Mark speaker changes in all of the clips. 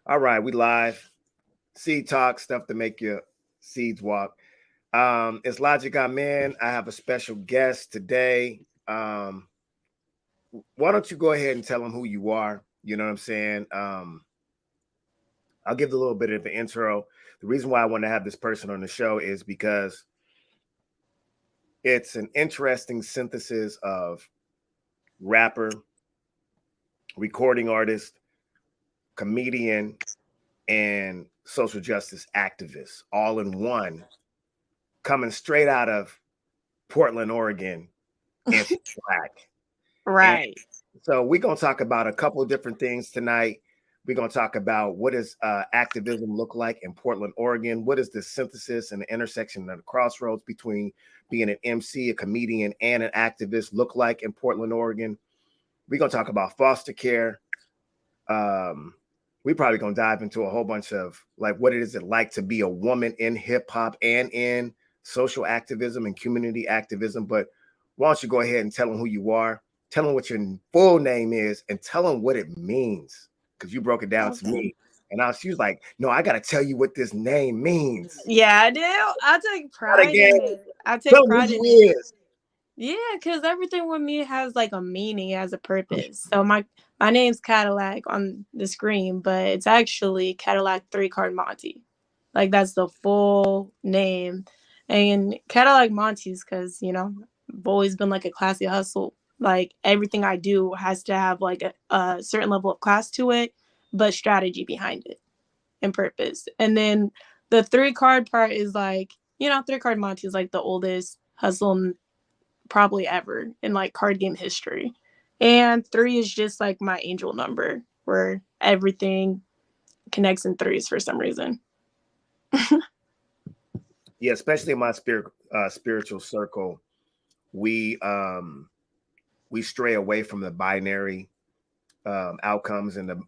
Speaker 1: All right, we live. Seed talk, stuff to make your seeds walk. It's Logic I'm in. I have a special guest today. Why don't you go ahead and tell them who you are? You know what I'm saying? I'll give a little bit of an intro. The reason why I want to have this person on the show is because it's an interesting synthesis of rapper, recording artist, comedian, and social justice activist all in one, coming straight out of Portland, Oregon, and Black. And
Speaker 2: Right.
Speaker 1: so we're going to talk about a couple of different things tonight. We're going to talk about what does activism look like in Portland, Oregon? What is the synthesis and the intersection and the crossroads between being an MC, a comedian, and an activist look like in Portland, Oregon? We're going to talk about foster care. We're probably going to dive into a whole bunch of like what it is it like to be a woman in hip hop and in social activism and community activism. But why don't you go ahead and tell them who you are, tell them what your full name is, and tell them what it means, because you broke it down to
Speaker 2: Okay.
Speaker 1: me. And she was like, no, I got to tell you what this name means.
Speaker 2: Yeah, I do. I take
Speaker 1: Not
Speaker 2: pride
Speaker 1: again.
Speaker 2: in it. I
Speaker 1: Tell
Speaker 2: take
Speaker 1: them who
Speaker 2: pride in it.
Speaker 1: you is.
Speaker 2: Yeah, because everything with me has like a meaning, has a purpose. So my name's Cadillac on the screen, but it's actually Cadillac 3 Card Monte. Like that's the full name. And Cadillac Monte's because, I've always been like a classy hustle. Like everything I do has to have like a certain level of class to it, but strategy behind it and purpose. And then the 3 card part is like, 3 Card Monte is like the oldest hustle probably ever in like card game history. And three is just like my angel number where everything connects in threes for some reason.
Speaker 1: Yeah, especially in my spiritual circle, we we stray away from the binary outcomes and the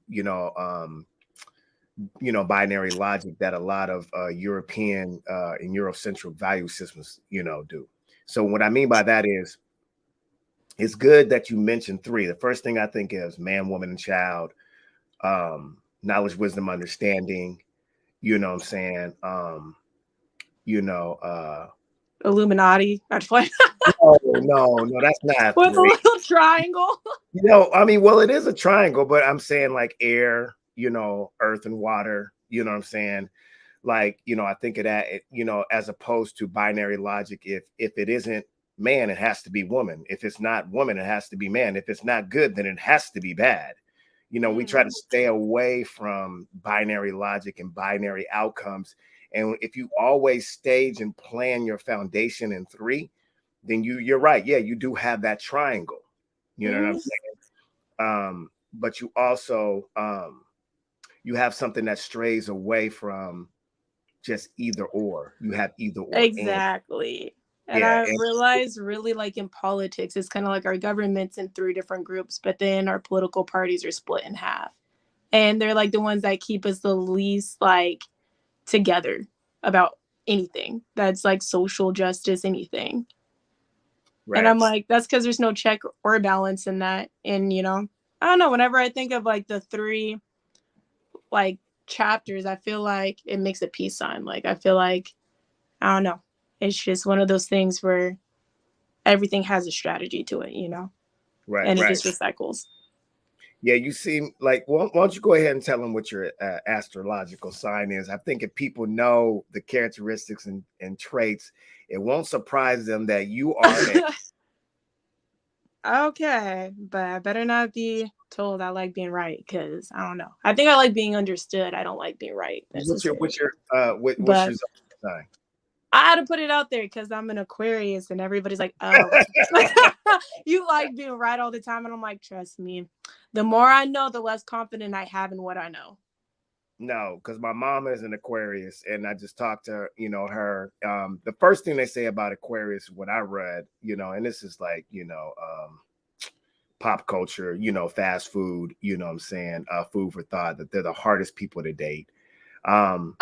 Speaker 1: binary logic that a lot of European and Eurocentric value systems do. So what I mean by that is it's good that you mentioned three. The first thing I think is man, woman, and child, knowledge, wisdom, understanding. You know what I'm saying? You know,
Speaker 2: Illuminati. That's fine.
Speaker 1: no, that's not
Speaker 2: With a
Speaker 1: three.
Speaker 2: little triangle.
Speaker 1: I mean, well, it is a triangle, but I'm saying like air, earth and water. You know what I'm saying? Like, I think of that, as opposed to binary logic. If it isn't man, it has to be woman. If it's not woman, it has to be man. If it's not good, then it has to be bad. We try to stay away from binary logic and binary outcomes. And if you always stage and plan your foundation in three, then you're right. Yeah, you do have that triangle. You know what I'm saying? But you also you have something that strays away from just either or. You have either or and.
Speaker 2: Exactly. And
Speaker 1: Yeah,
Speaker 2: I
Speaker 1: and
Speaker 2: realize really like in politics, it's kind of like our government's in three different groups, but then our political parties are split in half. And they're like the ones that keep us the least like together about anything that's like social justice, anything. And I'm
Speaker 1: right.
Speaker 2: like, that's because there's no check or balance in that. And, I don't know, whenever I think of like the three like chapters, I feel like it makes a peace sign. Like, I feel like, I don't know. It's just one of those things where everything has a strategy to it,
Speaker 1: Right,
Speaker 2: and it
Speaker 1: right.
Speaker 2: just recycles.
Speaker 1: Yeah, you seem like, well, why don't you go ahead and tell them what your astrological sign is? I think if people know the characteristics and traits, it won't surprise them that you are a.
Speaker 2: Okay, but I better not be told I like being right because I don't know. I think I like being understood. I don't like being right
Speaker 1: What's your
Speaker 2: necessarily.
Speaker 1: what's
Speaker 2: But
Speaker 1: your sign?
Speaker 2: I had to put it out there because I'm an Aquarius and everybody's like, oh, you like being right all the time. And I'm like, trust me, the more I know, the less confident I have in what I know.
Speaker 1: No, because my mom is an Aquarius, and I just talked to her. The first thing they say about Aquarius, what I read, and this is like pop culture, fast food, what I'm saying, food for thought, that they're the hardest people to date. Um,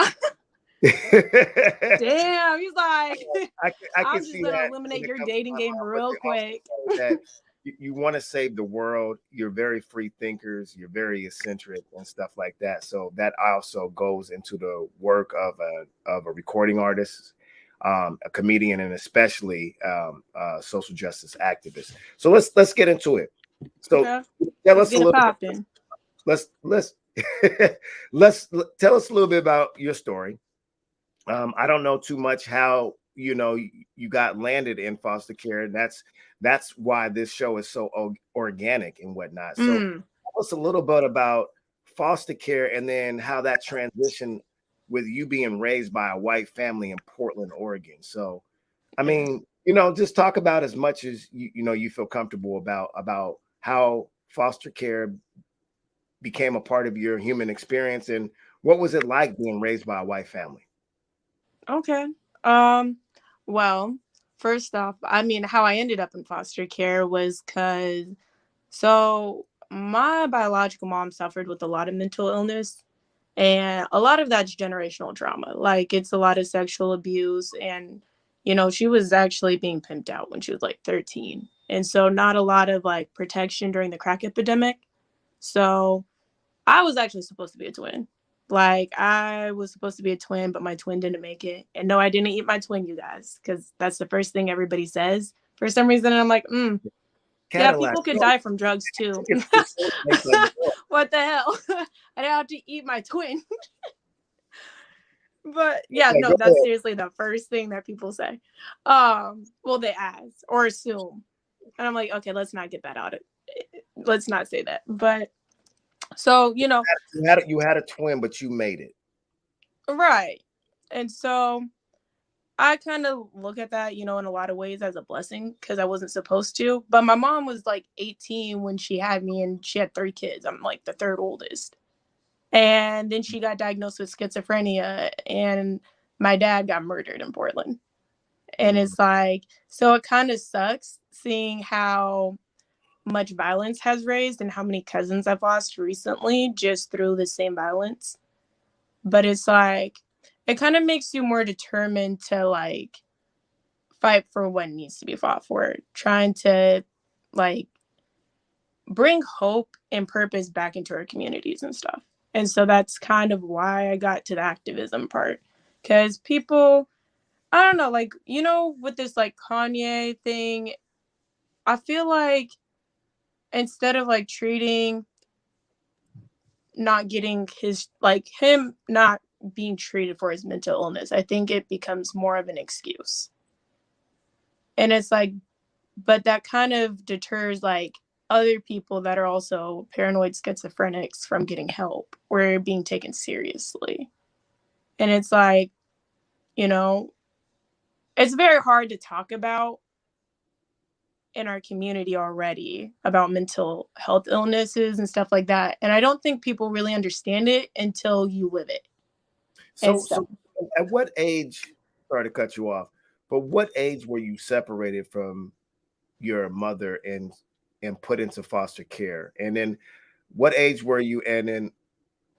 Speaker 2: Damn, he's like,
Speaker 1: I can
Speaker 2: I'm
Speaker 1: see
Speaker 2: just gonna
Speaker 1: that when
Speaker 2: eliminate
Speaker 1: it
Speaker 2: your
Speaker 1: comes to
Speaker 2: dating
Speaker 1: my
Speaker 2: game
Speaker 1: mom, but
Speaker 2: real
Speaker 1: they also
Speaker 2: quick.
Speaker 1: say that you want to save the world. You're very free thinkers. You're very eccentric and stuff like that. So that also goes into the work of a recording artist, a comedian, and especially social justice activist. So let's get into it. So
Speaker 2: Okay,
Speaker 1: tell
Speaker 2: let's
Speaker 1: us a
Speaker 2: get it
Speaker 1: little.
Speaker 2: popping.
Speaker 1: Let's let's tell us a little bit about your story. I don't know too much how you got landed in foster care, and that's why this show is so organic and whatnot. So
Speaker 2: Mm,
Speaker 1: tell us a little bit about foster care, and then how that transition with you being raised by a white family in Portland, Oregon. So, I
Speaker 2: yeah.
Speaker 1: mean, just talk about as much as you feel comfortable about how foster care became a part of your human experience, and what was it like being raised by a white family?
Speaker 2: Okay. Um, well, first off, I mean, how I ended up in foster care was because so my biological mom suffered with a lot of mental illness, and a lot of that's generational trauma. Like it's a lot of sexual abuse, and she was actually being pimped out when she was like 13. And so not a lot of like protection during the crack epidemic. So I was actually supposed to be a twin. Like I was supposed to be a twin, but my twin didn't make it. And no, I didn't eat my twin, you guys, because that's the first thing everybody says for some reason. And I'm like, yeah,
Speaker 1: Cadillac.
Speaker 2: people could die from drugs too. What the hell? I didn't have to eat my twin. But yeah,
Speaker 1: Go
Speaker 2: no, that's
Speaker 1: ahead.
Speaker 2: seriously the first thing that people say. Well, they ask or assume. And I'm like, okay, let's not get that out of let's not say that. But so,
Speaker 1: You had a twin, but you made it.
Speaker 2: right. And so I kind of look at that, in a lot of ways as a blessing because I wasn't supposed to. But my mom was like 18 when she had me, and she had 3 kids. I'm like the third oldest. And then she got diagnosed with schizophrenia, and my dad got murdered in Portland. And
Speaker 1: Mm.
Speaker 2: it's like, so it kind of sucks seeing how much violence has raised and how many cousins I've lost recently just through the same violence. But it's like, it kind of makes you more determined to like fight for what needs to be fought for, trying to like bring hope and purpose back into our communities and stuff. And so that's kind of why I got to the activism part. Because people, I don't know, like, with this like Kanye thing, I feel like instead of like treating not getting his, like him not being treated for his mental illness, I think it becomes more of an excuse. And it's like, but that kind of deters like other people that are also paranoid schizophrenics from getting help or being taken seriously. And it's like, you know, it's very hard to talk about in our community already about mental health illnesses and stuff like that. And I don't think people really understand it until you live it and
Speaker 1: So
Speaker 2: stuff.
Speaker 1: at what age? Sorry to cut you off, but what age were you separated from your mother and put into foster care? And then what age were you? And then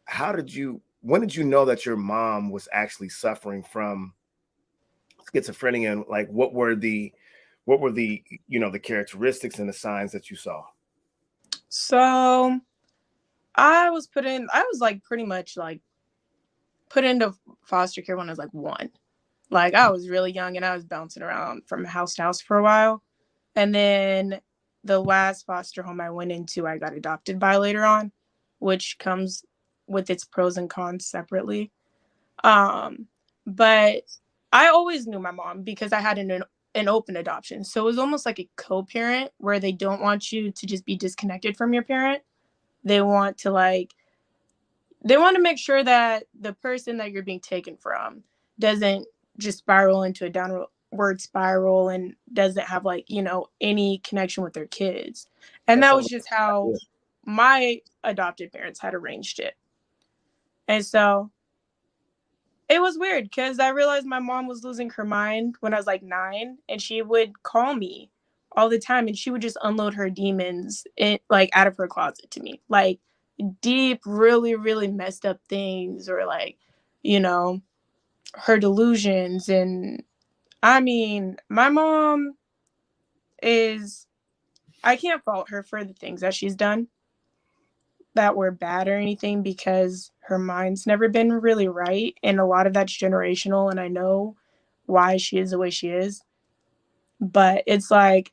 Speaker 1: how did you? When did you know that your mom was actually suffering from schizophrenia? And like, what were the the characteristics and the signs that you saw?
Speaker 2: So I was like pretty much like put into foster care when I was like 1. Like I was really young and I was bouncing around from house to house for a while. And then the last foster home I went into, I got adopted by later on, which comes with its pros and cons separately. Um, but I always knew my mom because I had an open adoption. So it was almost like a co-parent where they don't want you to just be disconnected from your parent. They want to like they want to make sure that the person that you're being taken from doesn't just spiral into a downward spiral and doesn't have like any connection with their kids. And
Speaker 1: That's
Speaker 2: that
Speaker 1: a
Speaker 2: was just how my adopted parents had arranged it. And so it was weird because I realized my mom was losing her mind when I was like 9, and she would call me all the time, and she would just unload her demons like out of her closet to me, like deep, really, really messed up things, or like, you know, her delusions. And I mean, my mom is I can't fault her for the things that she's done that were bad or anything because her mind's never been really right. And a lot of that's generational. And I know why she is the way she is. But it's like,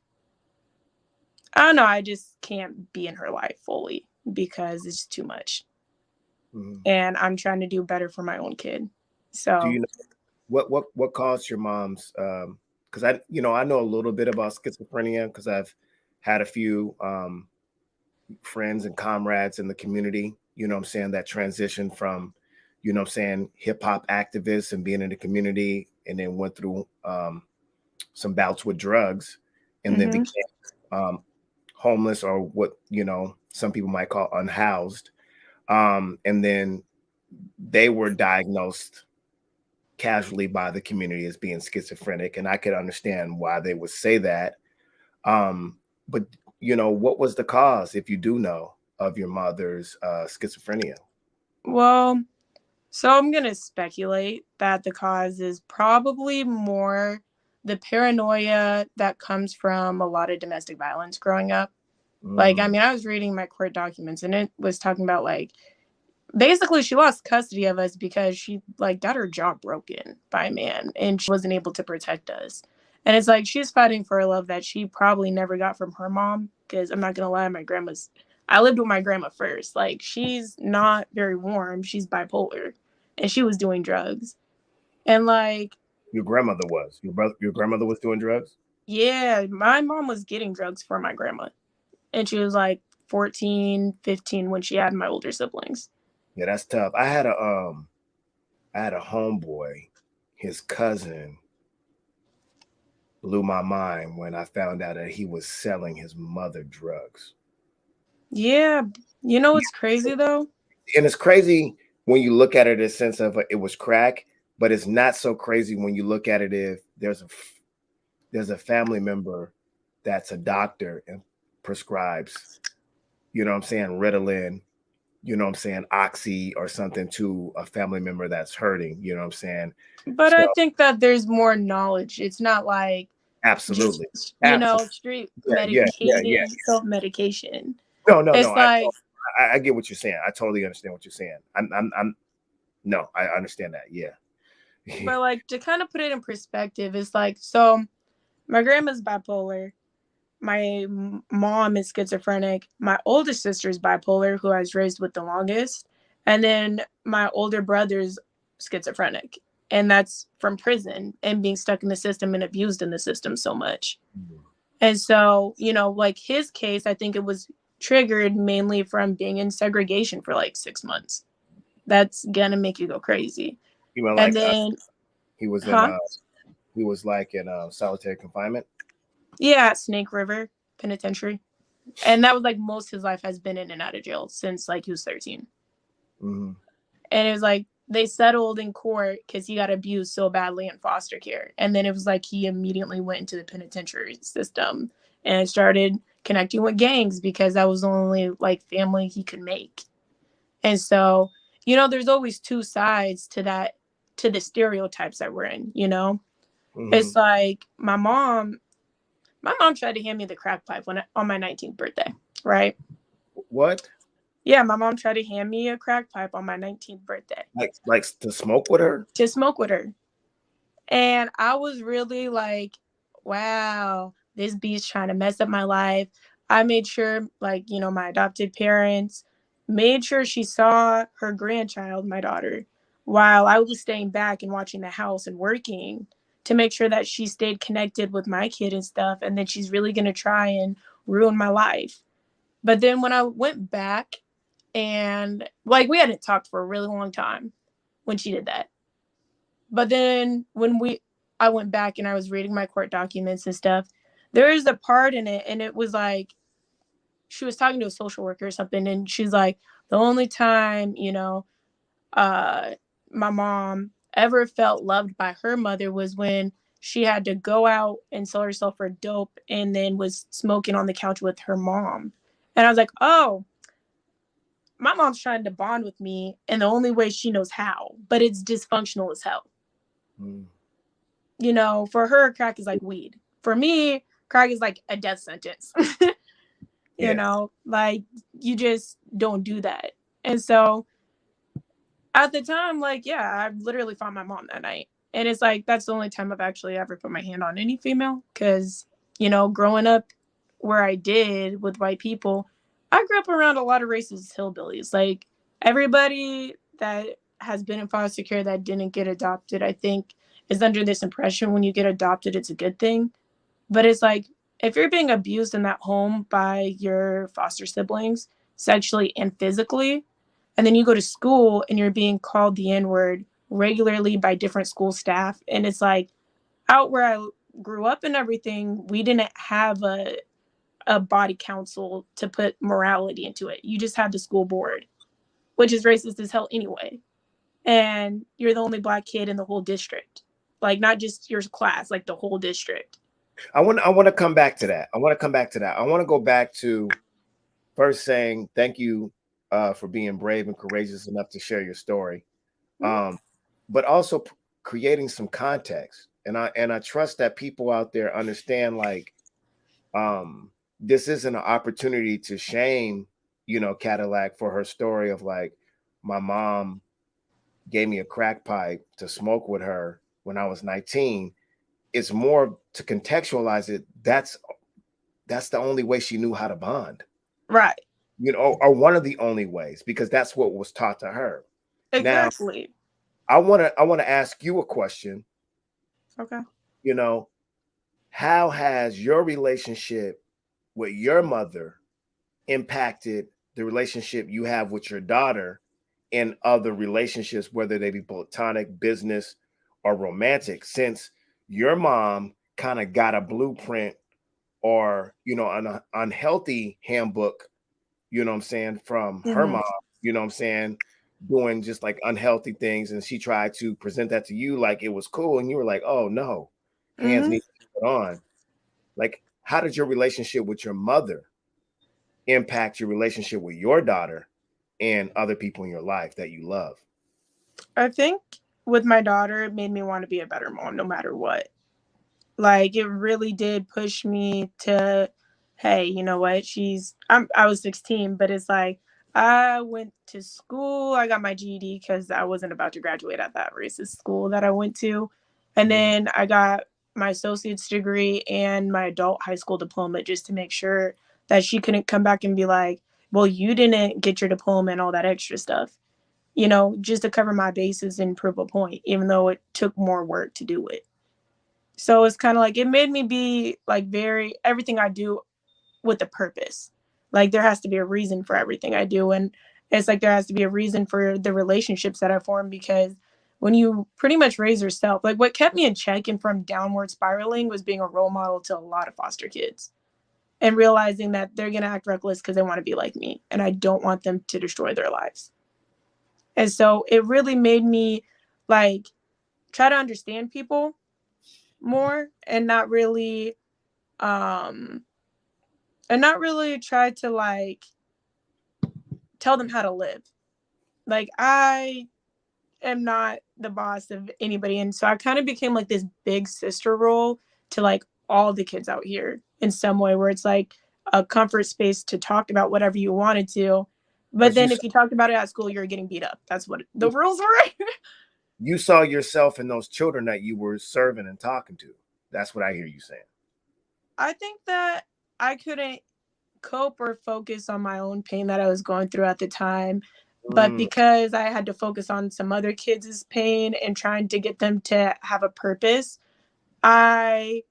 Speaker 2: I don't know. I just can't be in her life fully because it's too much.
Speaker 1: Mhm.
Speaker 2: And I'm trying to do better for my own kid.
Speaker 1: Do you
Speaker 2: So,
Speaker 1: know what caused your mom's? Because I know a little bit about schizophrenia because I've had a few friends and comrades in the community. You know what I'm saying, that transition from, hip hop activists and being in the community, and then went through some bouts with drugs, and then
Speaker 2: mm-hmm.
Speaker 1: became homeless, or what some people might call unhoused, and then they were diagnosed casually by the community as being schizophrenic, and I could understand why they would say that. But what was the cause, if you do know, of your mother's schizophrenia?
Speaker 2: Well, so I'm going to speculate that the cause is probably more the paranoia that comes from a lot of domestic violence growing up. Like, I
Speaker 1: Mm,
Speaker 2: mean, I was reading my court documents and it was talking about like basically she lost custody of us because she like got her jaw broken by a man and she wasn't able to protect us. And it's like she's fighting for a love that she probably never got from her mom because I'm not gonna lie, my grandma's I lived with my grandma first. Like she's not very warm. She's bipolar and she was doing drugs. And like,
Speaker 1: your grandmother was your grandmother was doing drugs?
Speaker 2: yeah, my mom was getting drugs for my grandma. And she was like 14, 15 when she had my older siblings.
Speaker 1: Yeah, that's tough. I had a homeboy, his cousin blew my mind when I found out that he was selling his mother drugs.
Speaker 2: Yeah. You know
Speaker 1: Yeah.
Speaker 2: what's crazy though?
Speaker 1: And it's crazy when you look at it in a sense of it was crack, but it's not so crazy when you look at it if there's a family member that's a doctor and prescribes, Ritalin, Oxy or something to a family member that's hurting,
Speaker 2: But
Speaker 1: So
Speaker 2: I think that there's more knowledge. It's not like just,
Speaker 1: absolutely.
Speaker 2: you know,
Speaker 1: Absolutely.
Speaker 2: street
Speaker 1: Yeah, yeah, yeah, yeah.
Speaker 2: medicating, self medication.
Speaker 1: No, no, no.
Speaker 2: It's like,
Speaker 1: I get what you're saying. I totally understand what you're saying. I'm no, I understand that. Yeah.
Speaker 2: but like to kind of put it in perspective, it's like, so my grandma's bipolar. My mom is schizophrenic. My oldest sister is bipolar, who I was raised with the longest. And then my older brother's schizophrenic. And that's from prison and being stuck in the system and abused in the system so much. And so, you know, like his case, I think it was triggered mainly from being in segregation for like 6 months. That's gonna make you go crazy.
Speaker 1: You mean
Speaker 2: And
Speaker 1: like
Speaker 2: then,
Speaker 1: he was in
Speaker 2: huh?
Speaker 1: he was like in solitary confinement?
Speaker 2: Yeah, Snake River Penitentiary. And that was like most his life has been in and out of jail since like he was 13.
Speaker 1: Mm-hmm.
Speaker 2: And it was like they settled in court because he got abused so badly in foster care. And then it was like he immediately went into the penitentiary system and started connecting with gangs because that was the only like family he could make. And so, you know, there's always two sides to that, to the stereotypes that we're in, you know?
Speaker 1: Mm-hmm.
Speaker 2: It's like my mom tried to hand me the crack pipe on my 19th birthday, right?
Speaker 1: What?
Speaker 2: Yeah, my mom tried to hand me a crack pipe on my 19th birthday
Speaker 1: Like to smoke with her?
Speaker 2: to smoke with her. And I was really like, wow, this beast trying to mess up my life. I made sure, like, you know, my adopted parents made sure she saw her grandchild, my daughter, while I was staying back and watching the house and working to make sure that she stayed connected with my kid and stuff. And then she's really going to try and ruin my life. But then when I went back and like we hadn't talked for a really long time when she did that. But then I went back and I was reading my court documents and stuff, there is a part in it and it was like she was talking to a social worker or something and she's like, the only time, you know, uh my mom ever felt loved by her mother was when she had to go out and sell herself for dope and then was smoking on the couch with her mom. And I was like, oh, my mom's trying to bond with me in the only way she knows how, but it's dysfunctional as hell.
Speaker 1: Mm.
Speaker 2: You know, for her, crack is like weed. For me, crack is like a death sentence. You
Speaker 1: Yeah.
Speaker 2: know, like you just don't do that. And so at the time, like, yeah, I literally found my mom that night. And it's like, that's the only time I've actually ever put my hand on any female. Cause, you know, growing up where I did with white people, I grew up around a lot of racist hillbillies. Like, everybody that has been in foster care that didn't get adopted, I think, is under this impression when you get adopted, it's a good thing. But it's like, if you're being abused in that home by your foster siblings, sexually and physically, and then you go to school and you're being called the N word regularly by different school staff, and it's like, out where I grew up and everything, we didn't have a body council to put morality into it. You just had the school board, which is racist as hell anyway. And you're the only black kid in the whole district. Like, not just your class, like the whole district.
Speaker 1: I want to come back to that. I want to come back to that. I want to go back to first saying thank you for being brave and courageous enough to share your story.
Speaker 2: Mm-hmm.
Speaker 1: But also creating some context. And I trust that people out there understand, like, this isn't an opportunity to shame, Cadillac for her story of like, my mom gave me a crack pipe to smoke with her when I was 19. It's more to contextualize it. That's the only way she knew how to bond,
Speaker 2: Right.
Speaker 1: or one of the only ways, because that's what was taught to her. Now,
Speaker 2: Exactly.
Speaker 1: I want to ask you a question.
Speaker 2: Okay.
Speaker 1: You know, how has your relationship with your mother impacted the relationship you have with your daughter and other relationships, whether they be platonic, business, or romantic, since your mom kind of got a blueprint or, an unhealthy handbook, what I'm saying, from her
Speaker 2: Mm-hmm.
Speaker 1: mom, what I'm saying, doing just like unhealthy things. And she tried to present that to you like it was cool. And you were like, oh no, hands
Speaker 2: Mm-hmm.
Speaker 1: need to be put on. Like, how did your relationship with your mother impact your relationship with your daughter and other people in your life that you love?
Speaker 2: I think with my daughter, it made me want to be a better mom no matter what. Like, it really did push me to, hey, you know what? I was 16, but it's like I went to school. I got my GED because I wasn't about to graduate at that racist school that I went to. And
Speaker 1: Mhm.
Speaker 2: then I got my associate's degree and my adult high school diploma just to make sure that she couldn't come back and be like, well, you didn't get your diploma and all that extra stuff, just to cover my bases and prove a point, even though it took more work to do it. So it's kind of like it made me be like very everything I do with a purpose. Like, there has to be a reason for everything I do. And it's like there has to be a reason for the relationships that I form, because when you pretty much raise yourself, like what kept me in check and from downward spiraling was being a role model to a lot of foster kids and realizing that they're going to act reckless because they want to be like me. And I don't want them to destroy their lives. And so it really made me like try to understand people more um and not really try to like tell them how to live. Like, I am not the boss of anybody, and so I kind of became like this big sister role to like all the kids out here in some way, where it's like a comfort space to talk about whatever you wanted to, but
Speaker 1: But
Speaker 2: then if you talked about it at school, you're getting beat up. That's what the rules were.
Speaker 1: you saw yourself in those children that you were serving and talking to. That's what I hear you saying.
Speaker 2: I think that I couldn't cope or focus on my own pain that I was going through at the time. But
Speaker 1: Mm,
Speaker 2: because I had to focus on some other kids' pain and trying to get them to have a purpose, I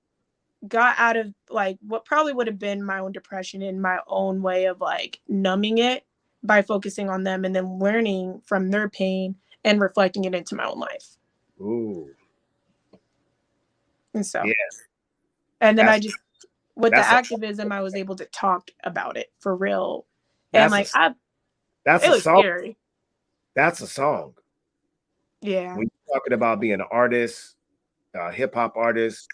Speaker 2: got out of like what probably would have been my own depression in my own way of like numbing it by focusing on them and then learning from their pain and reflecting it into my own life.
Speaker 1: ooh,
Speaker 2: And so,
Speaker 1: yeah,
Speaker 2: and then I
Speaker 1: that's
Speaker 2: just, with the
Speaker 1: that's a
Speaker 2: activism, I was able to talk about it for real. And
Speaker 1: that's a
Speaker 2: like,
Speaker 1: that's
Speaker 2: it
Speaker 1: a
Speaker 2: was
Speaker 1: song.
Speaker 2: scary.
Speaker 1: That's a song.
Speaker 2: Yeah.
Speaker 1: When you're talking about being an artist, a hip hop artist,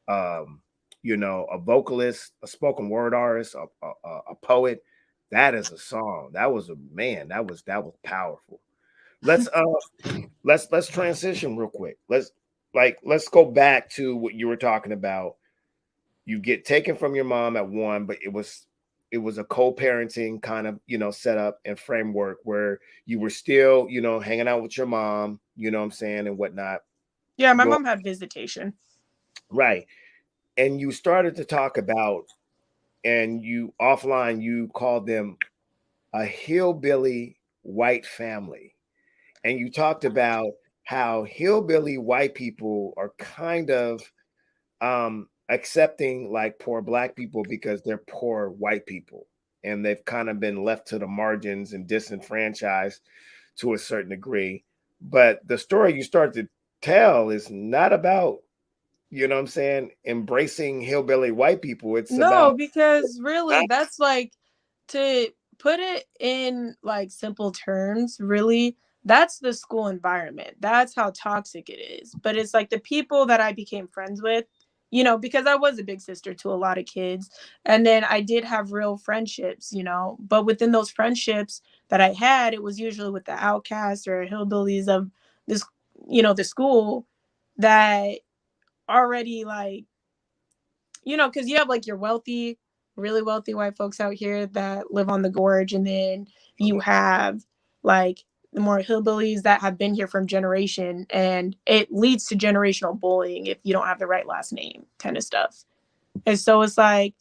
Speaker 1: um, a vocalist, a spoken word artist, a poet, that is a song. That was a man. That was powerful. Let's let's transition real quick. Let's go back to what you were talking about. You get taken from your mom at one, but it was it was a co-parenting kind of, setup and framework where you were still, hanging out with your mom, you know what I'm saying, and whatnot.
Speaker 2: Yeah, my
Speaker 1: Go
Speaker 2: mom had visitation.
Speaker 1: right. And you started to talk about, and you offline, you called them a hillbilly white family. And you talked about how hillbilly white people are kind of accepting like poor black people because they're poor white people, and they've kind of been left to the margins and disenfranchised to a certain degree. But the story you start to tell is not about, what I'm saying, embracing hillbilly white people. It's
Speaker 2: No,
Speaker 1: about
Speaker 2: because really, that's like, to put it in like simple terms, really, that's the school environment. That's how toxic it is. But it's like the people that I became friends with, because I was a big sister to a lot of kids. And then I did have real friendships, but within those friendships that I had, it was usually with the outcasts or hillbillies of this, the school that already like, because you have like your wealthy, really wealthy white folks out here that live on the gorge, and then you have like the more hillbillies that have been here from generation, and it leads to generational bullying if you don't have the right last name, kind of stuff. And so it's like,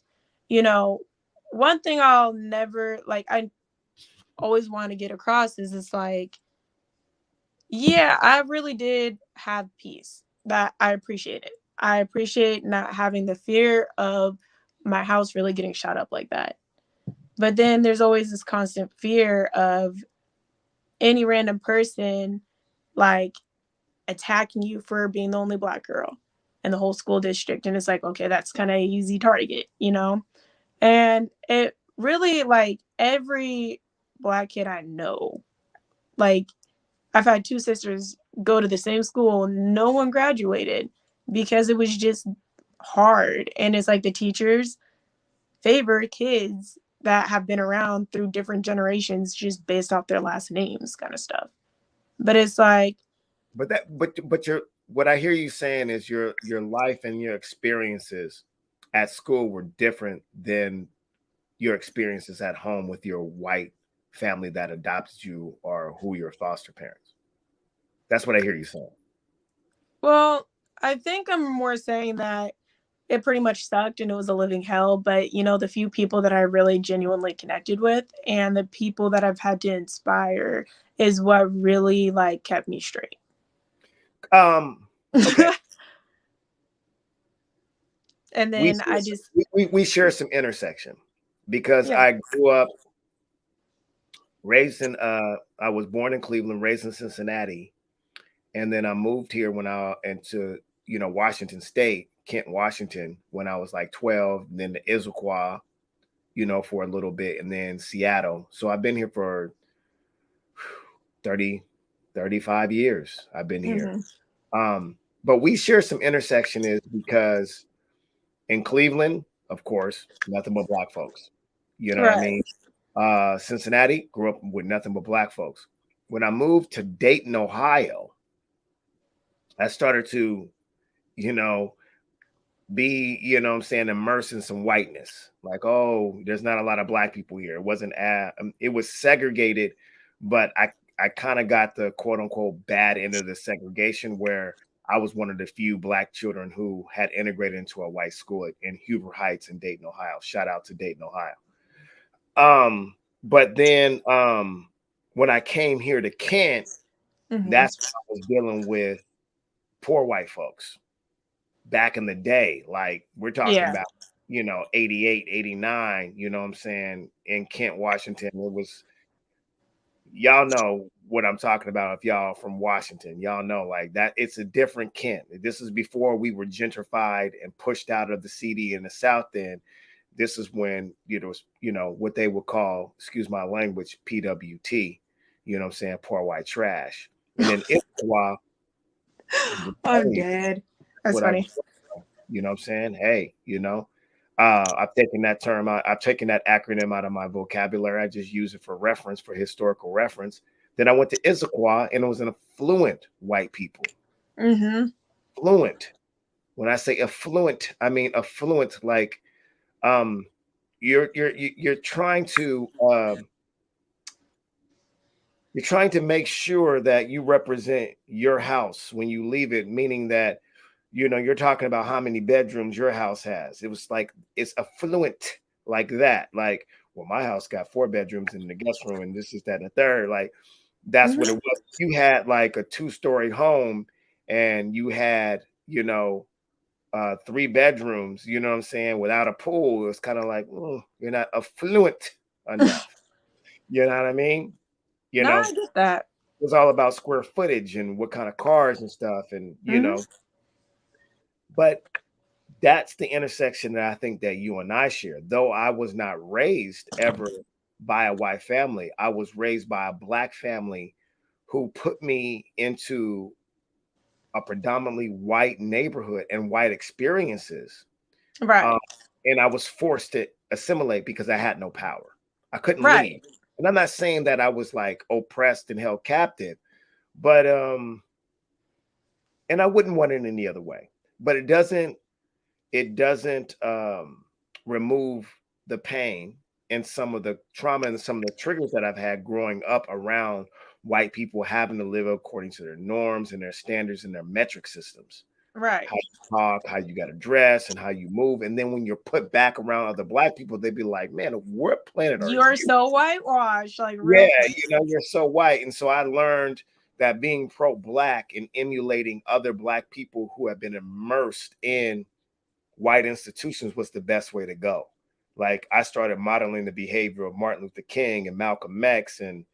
Speaker 2: you know, one thing I'll never like, I always want to get across is it's like, yeah, I really did have peace. That I appreciate it. I appreciate not having the fear of my house really getting shot up like that. But then there's always this constant fear of any random person like attacking you for being the only black girl in the whole school district. And it's like, okay, that's kind of an easy target. And it really, like, every black kid I know, like, I've had two sisters go to the same school. No one graduated because it was just hard. And it's like the teachers favor kids that have been around through different generations just based off their last names, kind of stuff. But it's like,
Speaker 1: but your what I hear you saying is your life and your experiences at school were different than your experiences at home with your white family that adopted you or who your foster parents. That's what I hear you saying.
Speaker 2: well, I think I'm more saying that it pretty much sucked and it was a living hell. But, the few people that I really genuinely connected with and the people that I've had to inspire is what really like kept me straight.
Speaker 1: Um, okay.
Speaker 2: And
Speaker 1: We
Speaker 2: then I just,
Speaker 1: we share some intersection because
Speaker 2: yeah.
Speaker 1: I grew up raised in I was born in Cleveland, raised in Cincinnati, and then I moved here when I into Washington State, Kent, Washington, when I was like 12, and then to Issaquah, for a little bit, and then Seattle. So I've been here for 30, 35 years. I've been here.
Speaker 2: Hmm.
Speaker 1: But we share some intersection is because in Cleveland, of course, nothing but black folks. You know what I
Speaker 2: Right.
Speaker 1: mean? Cincinnati, grew up with nothing but black folks. When I moved to Dayton, Ohio, I started to, you know, be, what I'm saying, immersed in some whiteness. Like, oh, there's not a lot of black people here. It wasn't it was segregated, but I kind of got the quote unquote bad end of the segregation where I was one of the few black children who had integrated into a white school in Huber Heights in Dayton, Ohio. Shout out to Dayton, Ohio. But then when I came here to Kent,
Speaker 2: Hmm.
Speaker 1: that's when I was dealing with poor white folks back in the day. Like we're talking
Speaker 2: Yeah.
Speaker 1: about, 88, 89, you know what I'm saying, in Kent, Washington. It was, y'all know what I'm talking about. If y'all from Washington, y'all know like that it's a different Kent. This is before we were gentrified and pushed out of the CD in the South End. This is when, what they would call, excuse my language, PWT, you know what I'm saying, poor white trash. And then Issaquah,
Speaker 2: I'm
Speaker 1: hey,
Speaker 2: dead. That's
Speaker 1: what I,
Speaker 2: funny.
Speaker 1: you know what I'm saying? Hey, I've taken that term out, I've taken that acronym out of my vocabulary. I just use it for reference, for historical reference. Then I went to Issaquah and it was an affluent white people.
Speaker 2: Hmm.
Speaker 1: Fluent. When I say affluent, I mean affluent, like um you're trying to you're trying to make sure that you represent your house when you leave it, meaning that, you're talking about how many bedrooms your house has. It was like it's affluent like that. Like, well, my house got 4 bedrooms in the guest room, and this is that and the third. Like, that's what it
Speaker 2: Mhm.
Speaker 1: was. You had like a 2-story home, and you had, 3 bedrooms, you know what I'm saying, without a pool. It was kind of like, you're not affluent enough. You know what I mean? You
Speaker 2: No,
Speaker 1: know,
Speaker 2: I get that.
Speaker 1: it was all about square footage and what kind of cars and stuff. And,
Speaker 2: Hmm.
Speaker 1: but that's the intersection that I think that you and I share. Though I was not raised ever by a white family, I was raised by a black family who put me into a predominantly white neighborhood and white experiences. Um,
Speaker 2: Right.
Speaker 1: and I was forced to assimilate because I had no power. I couldn't leave.
Speaker 2: Right.
Speaker 1: And I'm not saying that I was like oppressed and held captive, but and I wouldn't want it any other way. But it doesn't remove the pain and some of the trauma and some of the triggers that I've had growing up around white people having to live according to their norms and their standards and their metric systems.
Speaker 2: Right.
Speaker 1: How you talk, how you got to dress, and how you move. And then when you're put back around other black people, they'd be like, "Man, what planet are
Speaker 2: You are
Speaker 1: you?"
Speaker 2: so whitewashed, like
Speaker 1: Yeah,
Speaker 2: real quick.
Speaker 1: you're so white. And so I learned that being pro-black and emulating other black people who have been immersed in white institutions was the best way to go. Like, I started modeling the behavior of Martin Luther King and Malcolm X and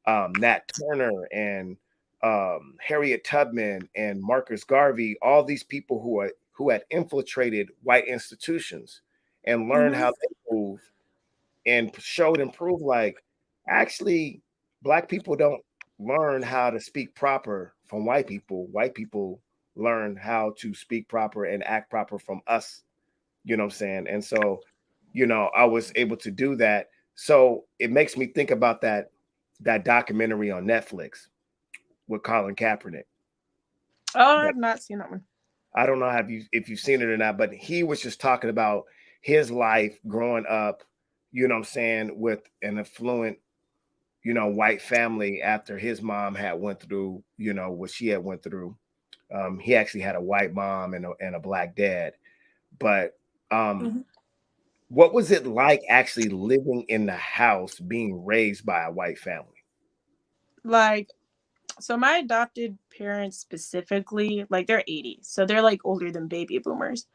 Speaker 1: Nat Turner and Harriet Tubman and Marcus Garvey, all these people who had infiltrated white institutions and learned
Speaker 2: Hmm.
Speaker 1: how they move and showed and proved, like, actually black people don't learn how to speak proper from white people. White people learn how to speak proper and act proper from us. You know what I'm saying? And so, I was able to do that. So it makes me think about that documentary on Netflix with Colin Kaepernick.
Speaker 2: Oh,
Speaker 1: That
Speaker 2: I've not seen that one.
Speaker 1: I don't know if you've seen it or not, but he was just talking about his life growing up, you know what I'm saying, with an affluent, white family after his mom had went through, what she had went through. He actually had a white mom and a black dad. But um
Speaker 2: Mhm.
Speaker 1: what was it like actually living in the house being raised by a white family?
Speaker 2: Like, so my adopted parents specifically, like they're 80, so they're like older than baby boomers.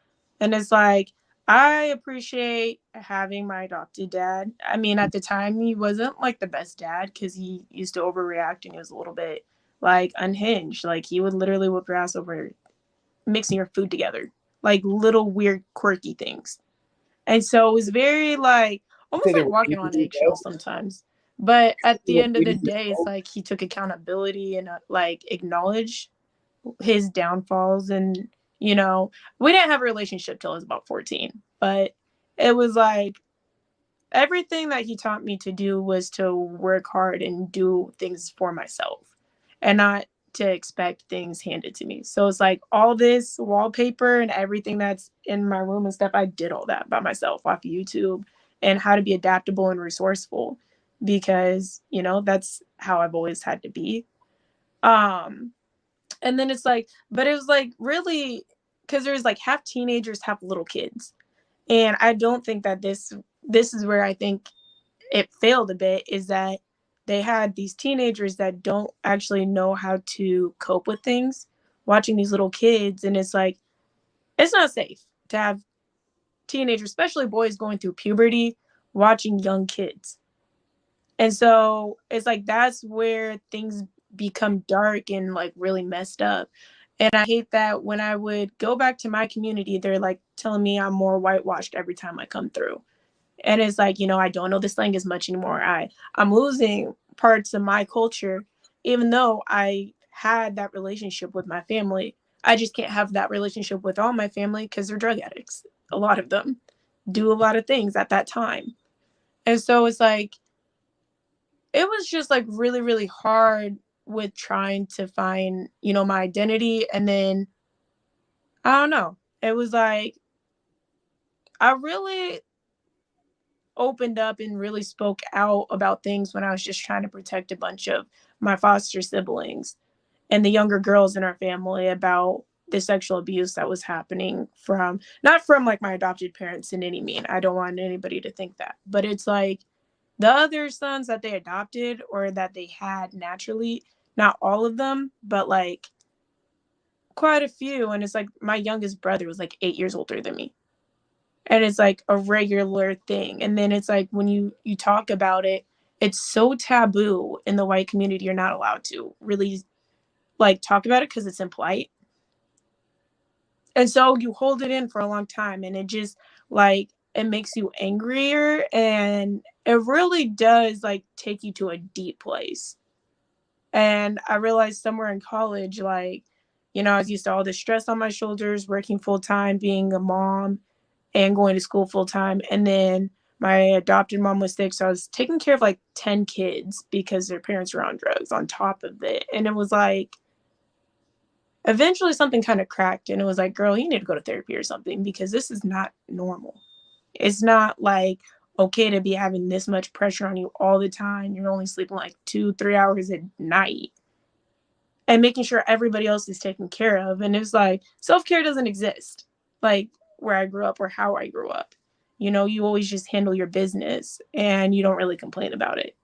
Speaker 2: And it's like I appreciate having my adopted dad. I mean, at the time he wasn't like the best dad because he used to overreact and he was a little bit like unhinged. Like he would literally whip your ass over mixing your food together. Like little weird quirky things. And so it was very like
Speaker 1: You
Speaker 2: almost
Speaker 1: say they
Speaker 2: like
Speaker 1: were
Speaker 2: walking
Speaker 1: 80
Speaker 2: on
Speaker 1: years
Speaker 2: eggshells
Speaker 1: old?
Speaker 2: sometimes. But at
Speaker 1: They
Speaker 2: the
Speaker 1: were
Speaker 2: end of the
Speaker 1: 80 years
Speaker 2: day, it's
Speaker 1: old?
Speaker 2: like he took accountability and like acknowledged his downfalls. And, we didn't have a relationship till I was about 14. But it was like everything that he taught me to do was to work hard and do things for myself and not to expect things handed to me. So it's like all this wallpaper and everything that's in my room and stuff, I did all that by myself off YouTube and how to be adaptable and resourceful because, that's how I've always had to be. Um and then it's like, but it was like really because there's like half teenagers, half little kids. And I don't think that this is where I think it failed a bit is that they had these teenagers that don't actually know how to cope with things watching these little kids. And it's like it's not safe to have teenagers, especially boys going through puberty, watching young kids. And so it's like that's where things become dark and like really messed up. And I hate that when I would go back to my community, they're like telling me I'm more whitewashed every time I come through. And it's like, I don't know the slang as much anymore. I'm losing parts of my culture, even though I had that relationship with my family. I just can't have that relationship with all my family because they're drug addicts. A lot of them do a lot of things at that time. And so it's like it was just like really, really hard with trying to find, my identity. And then I don't know. It was like I really opened up and really spoke out about things when I was just trying to protect a bunch of my foster siblings and the younger girls in our family about the sexual abuse that was happening from, not from like my adopted parents in any mean. I don't want anybody to think that, but it's like the other sons that they adopted or that they had naturally, not all of them, but like quite a few. And it's like my youngest brother was like 8 years older than me. And it's like a regular thing. And then it's like when you talk about it, it's so taboo in the white community. You're not allowed to really like talk about it because it's impolite. And so you hold it in for a long time and it just like it makes you angrier and it really does like take you to a deep place. And I realized somewhere in college, like, I was used to all this stress on my shoulders, working full time, being a mom and going to school full time. And then my adopted mom was sick. So I was taking care of like 10 kids because their parents were on drugs on top of it. And it was like, eventually something kind of cracked and it was like, girl, you need to go to therapy or something because this is not normal. It's not like okay to be having this much pressure on you all the time. You're only sleeping like 2-3 hours at night and making sure everybody else is taken care of. And it's like self-care doesn't exist like where I grew up or how I grew up. You always just handle your business and you don't really complain about it.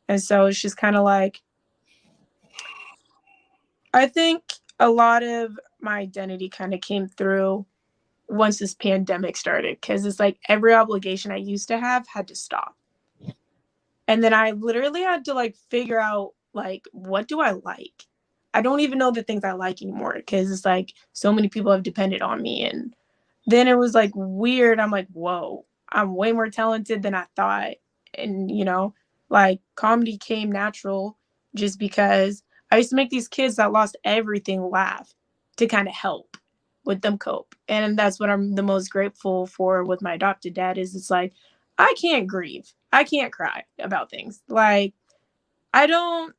Speaker 2: And so it's just kind of like, I think a lot of my identity kind of came through once this pandemic started because it's like every obligation I used to have had to stop. And then I literally had to like figure out like what do I like? I don't even know the things I like anymore because it's like so many people have depended on me. And then it was like weird. I'm like, whoa, I'm way more talented than I thought. And like comedy came natural just because I used to make these kids that lost everything laugh to kind of help with them cope. And that's what I'm the most grateful for with my adopted dad is it's like I can't grieve. I can't cry about things. Like I don't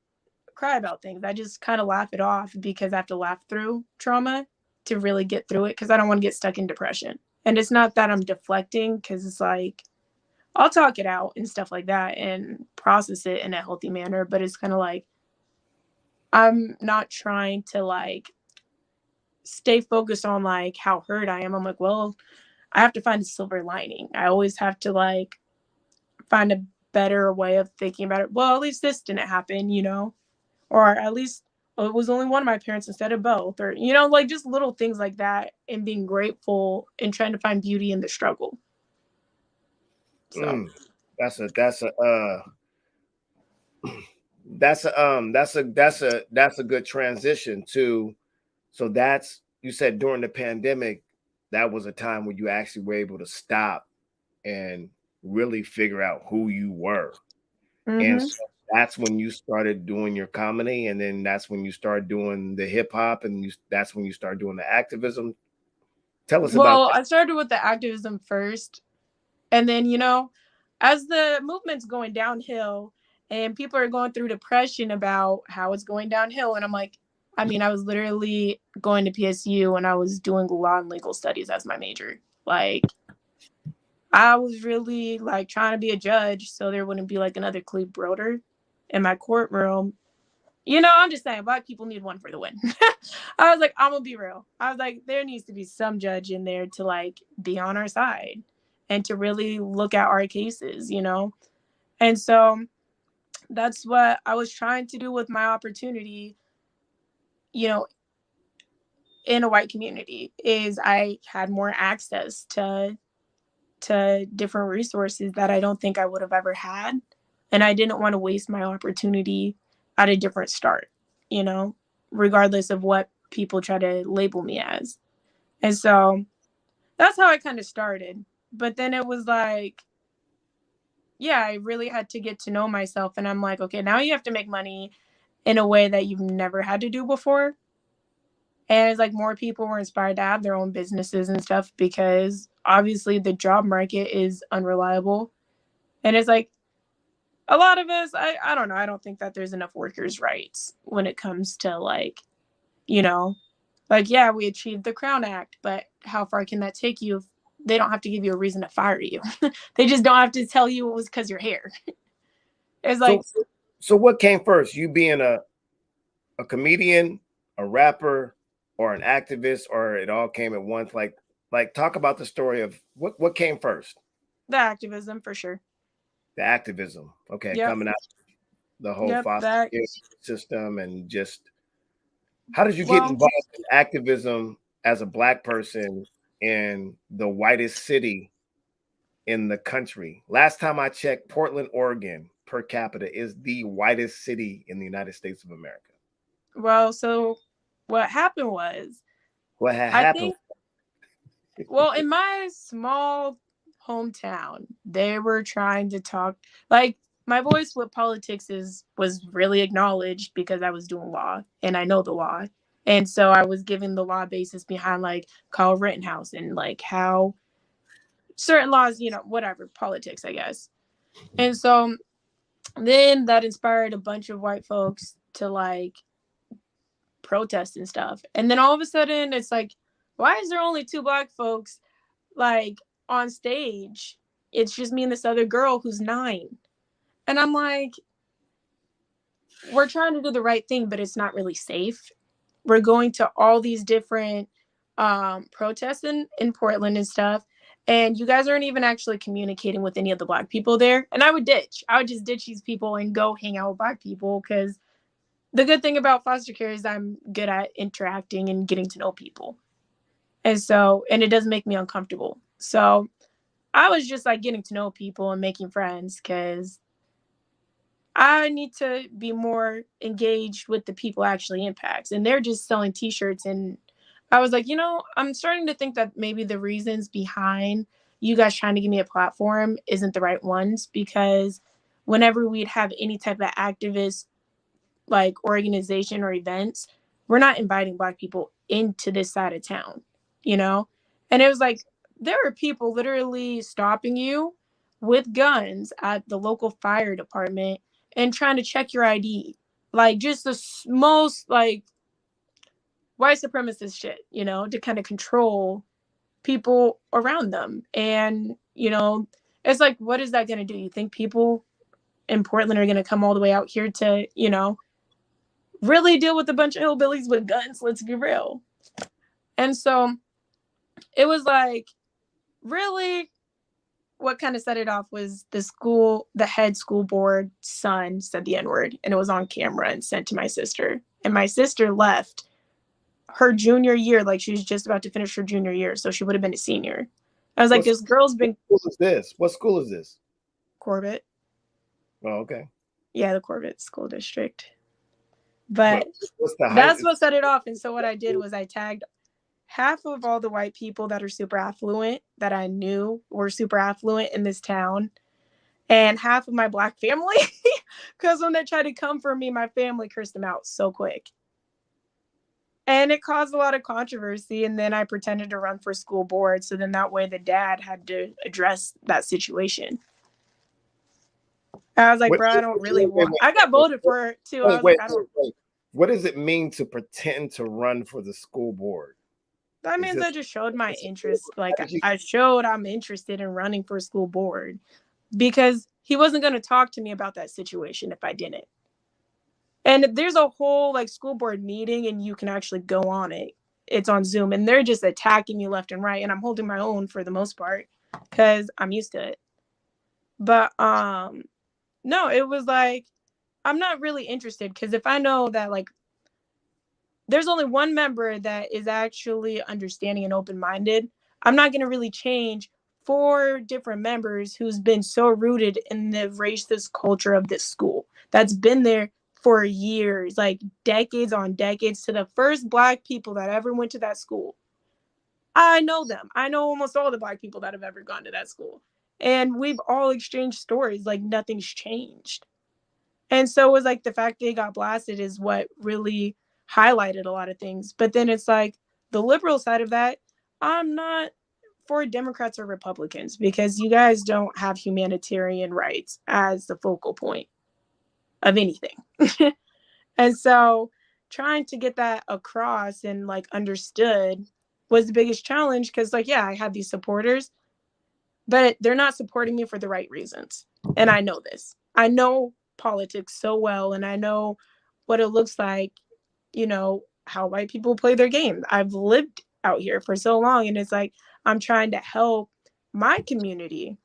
Speaker 2: cry about things. I just kind of laugh it off because I have to laugh through trauma to really get through it because I don't want to get stuck in depression. And it's not that I'm deflecting because it's like I'll talk it out and stuff like that and process it in a healthy manner. But it's kind of like I'm not trying to like stay focused on like how hurt I am. I'm like, well, I have to find a silver lining. I always have to like find a better way of thinking about it. Well, at least this didn't happen, or at least it was only one of my parents instead of both, or like just little things like that, and being grateful and trying to find beauty in the struggle. So
Speaker 1: That's a good transition to. So that's, you said during the pandemic, that was a time when you actually were able to stop and really figure out who you were. And so that's when you started doing your comedy, and then that's when you started doing the hip hop, and that's when you started doing the activism. Tell us about
Speaker 2: well,
Speaker 1: that.
Speaker 2: I started with the activism first, and then as the movement's going downhill and people are going through depression about how it's going downhill, and I'm like, I mean, I was literally going to PSU and I was doing law and legal studies as my major. Like I was really like trying to be a judge so there wouldn't be like another Cleve Broder in my courtroom. I'm just saying black people need one for the win. I was like, I'm gonna be real. I was like, there needs to be some judge in there to like be on our side and to really look at our cases. And so that's what I was trying to do with my opportunity, you know, in a white community is I had more access to different resources that I don't think I would have ever had. And I didn't want to waste my opportunity at a different start, you know, regardless of what people try to label me as. And so that's how I kind of started. But then it was like, yeah, I really had to get to know myself. And I'm like, okay, now you have to make money in a way that you've never had to do before. And it's like more people were inspired to have their own businesses and stuff because obviously the job market is unreliable. And it's like a lot of us, I don't know, I don't think that there's enough workers' rights when it comes to you know, like, yeah, we achieved the Crown Act, but how far can that take you if they don't have to give you a reason to fire you. They just don't have to tell you it was because your hair. It's
Speaker 1: So
Speaker 2: like
Speaker 1: so what came first? You being a comedian, a rapper, or an activist, or it all came at once? Like talk about the story of what came first.
Speaker 2: the activism for sure.
Speaker 1: The activism. Okay,
Speaker 2: Yep.
Speaker 1: coming out the whole
Speaker 2: Yep.
Speaker 1: foster
Speaker 2: That
Speaker 1: care system and just how did you get
Speaker 2: well,
Speaker 1: involved in activism as a black person in the whitest city in the country? Last time I checked, Portland, Oregon, per capita is the whitest city in the United States of America.
Speaker 2: so what happened was
Speaker 1: What had
Speaker 2: I
Speaker 1: happened?
Speaker 2: think well, in my small hometown, they were trying to talk like my voice with politics is was really acknowledged because I was doing law and I know the law. And so I was giving the law basis behind like Kyle Rittenhouse and like how certain laws, whatever, politics, I guess. And so then that inspired a bunch of white folks to like protest and stuff. And then all of a sudden it's like, why is there only two black folks like on stage? It's just me and this other girl who's 9. And I'm like, we're trying to do the right thing, but it's not really safe. We're going to all these different protests in Portland and stuff. And you guys aren't even actually communicating with any of the black people there. And I would ditch. I would just ditch these people and go hang out with black people because the good thing about foster care is I'm good at interacting and getting to know people. And it doesn't make me uncomfortable. So I was just like getting to know people and making friends because I need to be more engaged with the people actually impacts. And they're just selling t-shirts. And I was like, I'm starting to think that maybe the reasons behind you guys trying to give me a platform isn't the right ones because whenever we'd have any type of activist like organization or events, we're not inviting black people into this side of town, you know? And it was like there were people literally stopping you with guns at the local fire department and trying to check your ID. Like just the most like white supremacist shit, to kind of control people around them. And, it's like, what is that going to do? You think people in Portland are going to come all the way out here to, really deal with a bunch of hillbillies with guns? Let's be real. And so it was like, really, what kind of set it off was the head school board son said the N-word, and it was on camera and sent to my sister. And my sister left her junior year, like she was just about to finish her junior year, so she would have been a senior. I was like, this girl's been.
Speaker 1: What school is this? What school is this?
Speaker 2: Corbett.
Speaker 1: Oh, okay.
Speaker 2: Yeah, the Corbett School District. But
Speaker 1: what's the
Speaker 2: that's what set it off. And so what I did was I tagged half of all the white people that are super affluent that I knew were super affluent in this town, and half of my black family, because when they tried to come for me, my family cursed them out so quick. And it caused a lot of controversy. And then I pretended to run for school board. So then that way the dad had to address that situation. I was like, bro, I don't really want. I got voted for it too. I was like, I don't.
Speaker 1: What does it mean to pretend to run for the school board?
Speaker 2: That means I just showed my interest. Like I showed I'm interested in running for school board because he wasn't going to talk to me about that situation if I didn't. And there's a whole like school board meeting and you can actually go on it. It's on Zoom and they're just attacking me left and right. And I'm holding my own for the most part because I'm used to it. But no, it was like, I'm not really interested because if I know that like there's only one member that is actually understanding and open-minded, I'm not going to really change 4 different members who's been so rooted in the racist culture of this school that's been there for years, like decades on decades, to the first black people that ever went to that school. I know them. I know almost all the black people that have ever gone to that school. And we've all exchanged stories like nothing's changed. And so it was like the fact they got blasted is what really highlighted a lot of things. But then it's like the liberal side of that, I'm not for Democrats or Republicans because you guys don't have humanitarian rights as the focal point of anything. And so trying to get that across and like understood was the biggest challenge because, like, yeah, I had these supporters, but they're not supporting me for the right reasons. And I know this. I know politics so well, and I know what it looks like, how white people play their game. I've lived out here for so long, and it's like I'm trying to help my community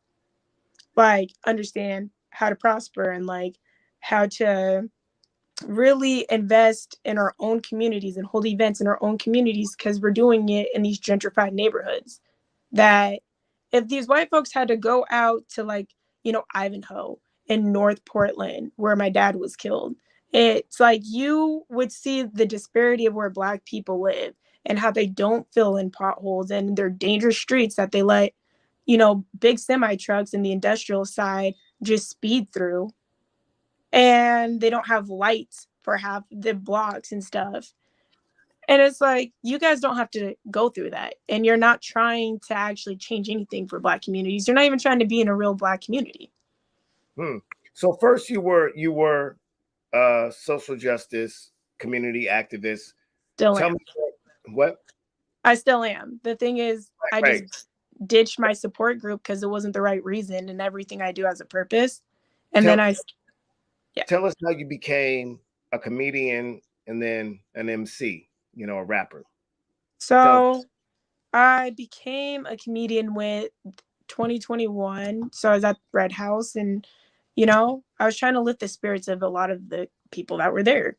Speaker 2: like understand how to prosper and like how to really invest in our own communities and hold events in our own communities because we're doing it in these gentrified neighborhoods that if these white folks had to go out to like, Ivanhoe in North Portland where my dad was killed, it's like you would see the disparity of where black people live and how they don't fill in potholes and their dangerous streets that they let, big semi trucks in the industrial side just speed through, and they don't have lights for half the blocks and stuff. And it's like, you guys don't have to go through that. And you're not trying to actually change anything for black communities. You're not even trying to be in a real black community.
Speaker 1: So first you were social justice community activist.
Speaker 2: Still
Speaker 1: Tell
Speaker 2: am.
Speaker 1: me what?
Speaker 2: I still am. The thing is, I
Speaker 1: Right.
Speaker 2: just ditched my support group because it wasn't the right reason, and everything I do has a purpose. And
Speaker 1: Tell,
Speaker 2: then yeah.
Speaker 1: tell us how you became a comedian and then an MC, a rapper.
Speaker 2: So I became a comedian with 2021. So I was at Red House, and I was trying to lift the spirits of a lot of the people that were there.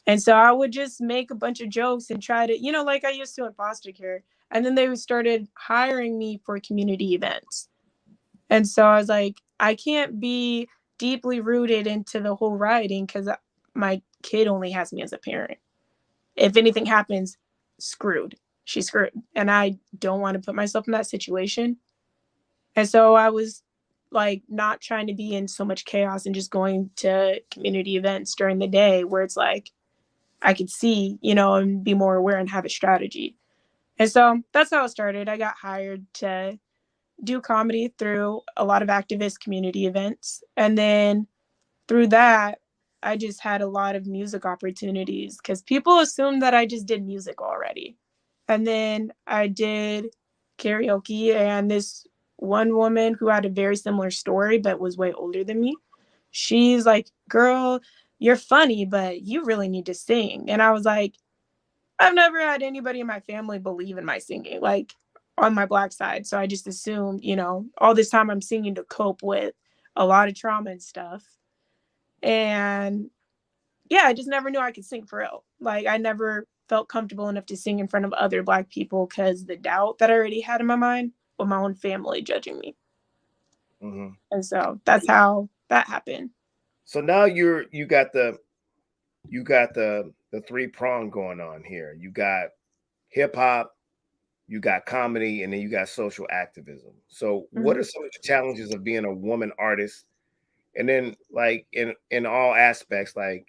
Speaker 2: And so I would just make a bunch of jokes and try to, like I used to in foster care. And then they started hiring me for community events. And so I was like, I can't be deeply rooted into the whole rioting because my kid only has me as a parent. If anything happens, screwed. She's screwed. And I don't want to put myself in that situation. And so I was like not trying to be in so much chaos and just going to community events during the day where it's like I could see, and be more aware and have a strategy. And so that's how it started. I got hired to do comedy through a lot of activist community events. And then through that, I just had a lot of music opportunities because people assumed that I just did music already. And then I did karaoke, and this one woman who had a very similar story but was way older than me, she's like, "Girl, you're funny, but you really need to sing." And I was like, I've never had anybody in my family believe in my singing, like on my black side. So I just assumed, all this time I'm singing to cope with a lot of trauma and stuff. And yeah, I just never knew I could sing for real. Like I never felt comfortable enough to sing in front of other black people because the doubt that I already had in my mind with my own family judging me.
Speaker 1: Mm-hmm.
Speaker 2: And so that's how that happened.
Speaker 1: So now you got the three prong going on here. You got hip hop, you got comedy, and then you got social activism. So what
Speaker 2: Mm-hmm.
Speaker 1: are some of the challenges of being a woman artist? And then like in all aspects, like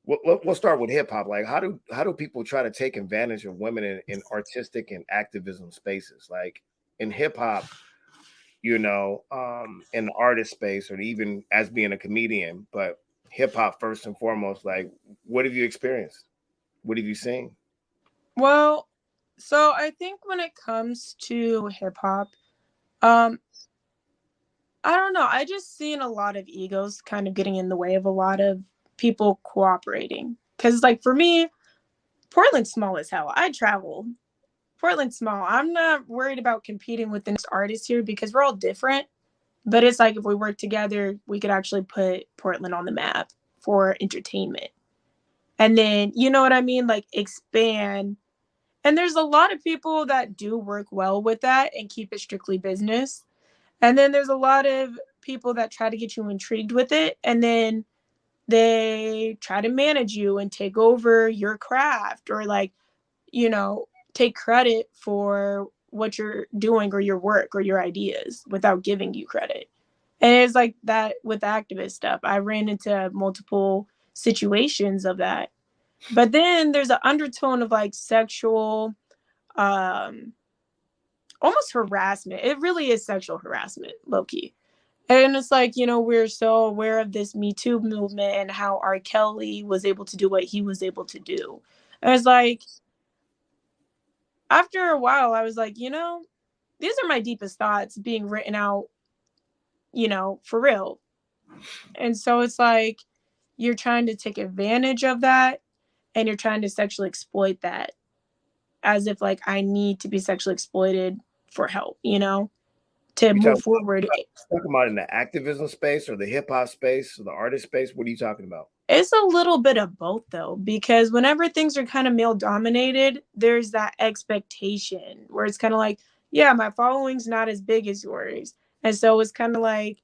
Speaker 1: we'll start with hip hop. Like how do people try to take advantage of women in artistic and activism spaces? Like in hip hop, in the artist space or even as being a comedian, but hip hop first and foremost, like what have you experienced? What have you seen?
Speaker 2: Well, so I think when it comes to hip hop, um, I don't know. I just seen a lot of egos kind of getting in the way of a lot of people cooperating. Cause like for me, Portland's small as hell. I travel. Portland's small. I'm not worried about competing with the next artist here because we're all different. But it's like if we work together, we could actually put Portland on the map for entertainment. And then, you know what I mean? Like expand. And there's a lot of people that do work well with that and keep it strictly business. And then there's a lot of people that try to get you intrigued with it. And then they try to manage you and take over your craft or like, you know, take credit for what you're doing or your work or your ideas without giving you credit. And it's like that with activist stuff. I ran into multiple situations of that. But then there's an undertone of like sexual, um, almost harassment. It really is sexual harassment, low key. And it's like, we're so aware of this Me Too movement and how R. Kelly was able to do what he was able to do. And it's like, after a while, I was like, these are my deepest thoughts being written out, for real. And so it's like you're trying to take advantage of that and you're trying to sexually exploit that as if like I need to be sexually exploited for help, to
Speaker 1: You
Speaker 2: move
Speaker 1: talking
Speaker 2: forward.
Speaker 1: talking about in the activism space or the hip hop space or the artist space? What are you talking about?
Speaker 2: It's a little bit of both though, because whenever things are kind of male dominated, there's that expectation where it's kind of like, yeah, my following's not as big as yours. And so it's kind of like,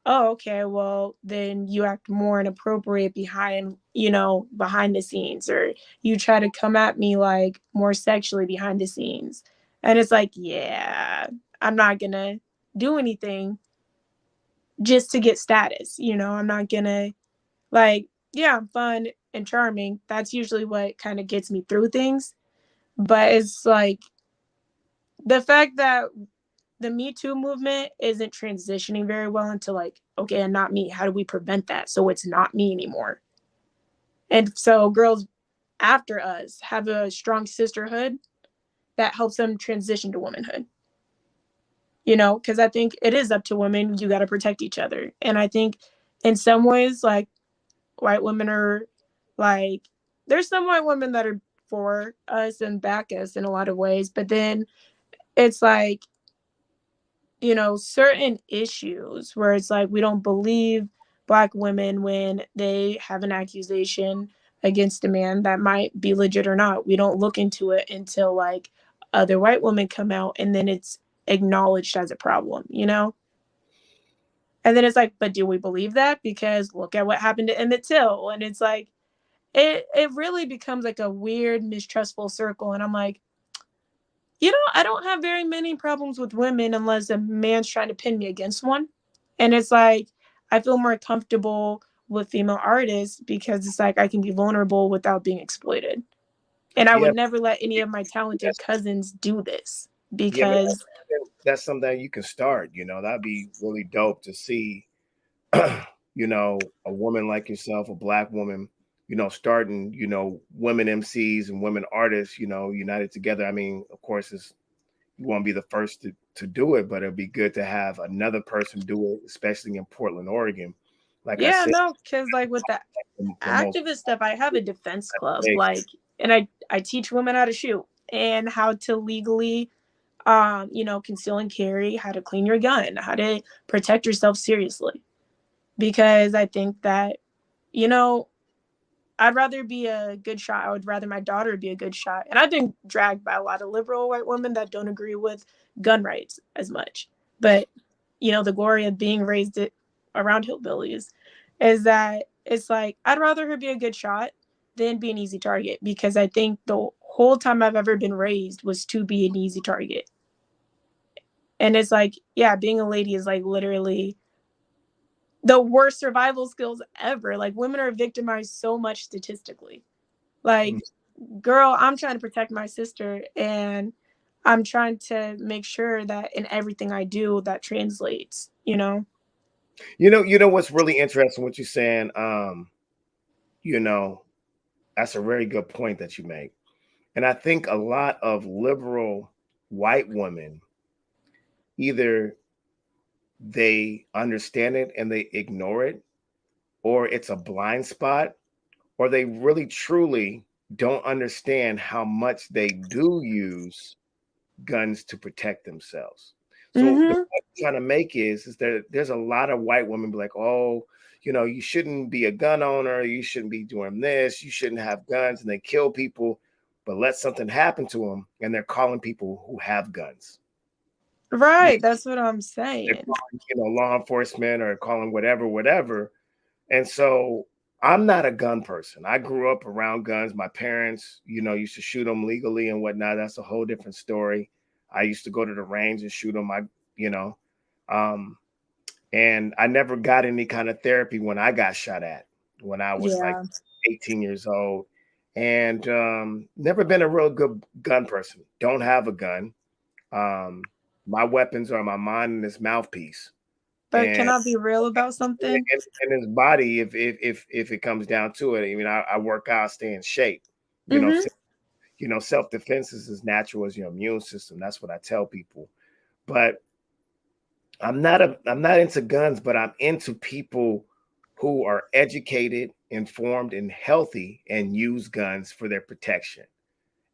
Speaker 2: oh, okay, well, then you act more inappropriate behind the scenes, or you try to come at me like more sexually behind the scenes. And it's like, yeah, I'm not gonna do anything just to get status. I'm not gonna, like, yeah, I'm fun and charming. That's usually what kind of gets me through things. But it's like the fact that the Me Too movement isn't transitioning very well into like, okay, and not me. How do we prevent that so it's not me anymore? And so girls after us have a strong sisterhood that helps them transition to womanhood. Because I think it is up to women. You got to protect each other. And I think in some ways, like white women are like, there's some white women that are for us and back us in a lot of ways. But then it's like, certain issues where it's like we don't believe Black women when they have an accusation against a man that might be legit or not. We don't look into it until like other white women come out and then it's acknowledged as a problem. And then it's like, but do we believe that? Because look at what happened to Emmett Till. And it's like, it really becomes like a weird, mistrustful circle. And I'm like, I don't have very many problems with women unless a man's trying to pin me against one. And it's like, I feel more comfortable with female artists because it's like I can be vulnerable without being exploited. And I
Speaker 1: Yeah,
Speaker 2: would never let any of my talented
Speaker 1: that's
Speaker 2: cousins do this
Speaker 1: yeah, but
Speaker 2: because,
Speaker 1: that's something that you can start. That'd be really dope to see. A woman like yourself, a Black woman, starting, women MCs and women artists, united together. I mean, of course, you won't be the first to do it, but it'd be good to have another person do it, especially in Portland, Oregon. Like I
Speaker 2: yeah,
Speaker 1: said,
Speaker 2: no, because like with the
Speaker 1: the most
Speaker 2: activist stuff, I have a defense club,
Speaker 1: big.
Speaker 2: like, and I teach women how to shoot and how to legally conceal and carry, how to clean your gun, how to protect yourself seriously. Because I think that, you know, I'd rather be a good shot. I would rather my daughter be a good shot. And I've been dragged by a lot of liberal white women that don't agree with gun rights as much. But, the glory of being raised around hillbillies is that it's like, I'd rather her be a good shot than be an easy target because I think the whole time I've ever been raised was to be an easy target. And it's like, yeah, being a lady is like literally the worst survival skills ever. Like women are victimized so much statistically. Like, girl, I'm trying to protect my sister and I'm trying to make sure that in everything I do that translates.
Speaker 1: You know what's really interesting what you're saying. You know, that's a very good point that you make. And I think a lot of liberal white women either they understand it and they ignore it, or it's a blind spot, or they really truly don't understand how much they do use guns to protect themselves. So the
Speaker 2: Mm-hmm.
Speaker 1: point I'm trying to make is that there's a lot of white women be like, oh, you shouldn't be a gun owner, you shouldn't be doing this, you shouldn't have guns, and they kill people, but let something happen to them, and they're calling people who have guns.
Speaker 2: Right. That's what I'm
Speaker 1: They're
Speaker 2: saying.
Speaker 1: calling, law enforcement or calling whatever. And so I'm not a gun person. I grew up around guns. My parents, used to shoot them legally and whatnot. That's a whole different story. I used to go to the range and shoot them. You know, um, and I never got any kind of therapy when I got shot at when I was like
Speaker 2: Yeah.
Speaker 1: 18 years old, and never been a real good gun person. Don't have a gun. Um, my weapons are my mind and this mouthpiece,
Speaker 2: But can
Speaker 1: and
Speaker 2: I be real about something?
Speaker 1: his body, if it comes down to it. I mean, I work out, stay in shape. You know,
Speaker 2: Mm-hmm.
Speaker 1: self-defense is as natural as your immune system. That's what I tell people. But I'm not into guns, but I'm into people who are educated, informed, and healthy and use guns for their protection.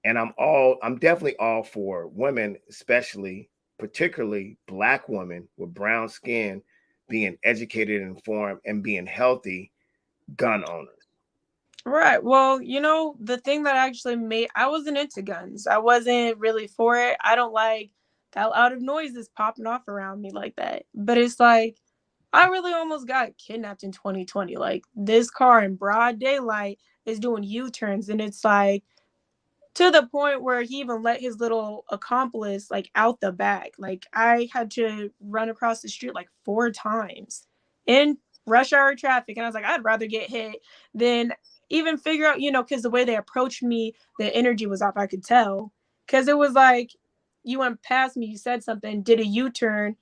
Speaker 1: And I'm definitely all for women, especially particularly black women with brown skin, being educated and informed and being healthy gun owners.
Speaker 2: Right. Well, the thing that actually made I wasn't into guns. I wasn't really for it. I don't like that loud of noises popping off around me like that. But it's like I really almost got kidnapped in 2020. Like this car in broad daylight is doing U-turns, and it's like to the point where he even let his little accomplice like out the back. Like I had to run across the street like 4 times in rush hour traffic, and I was like, I'd rather get hit than even figure out, because the way they approached me, the energy was off. I could tell because it was like you went past me, you said something, did a U-turn,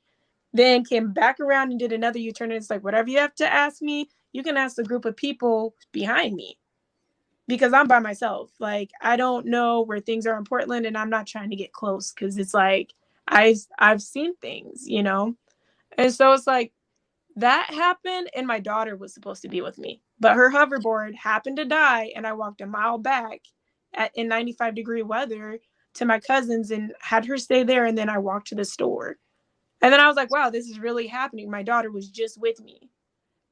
Speaker 2: then came back around and did another U-turn. And it's like whatever you have to ask me, you can ask the group of people behind me because I'm by myself. Like I don't know where things are in Portland, and I'm not trying to get close because it's like I've seen things. And so it's like that happened, and my daughter was supposed to be with me, but her hoverboard happened to die, and I walked a mile back in 95-degree weather to my cousin's and had her stay there, and then I walked to the store. And then I was like, wow, this is really happening. My daughter was just with me.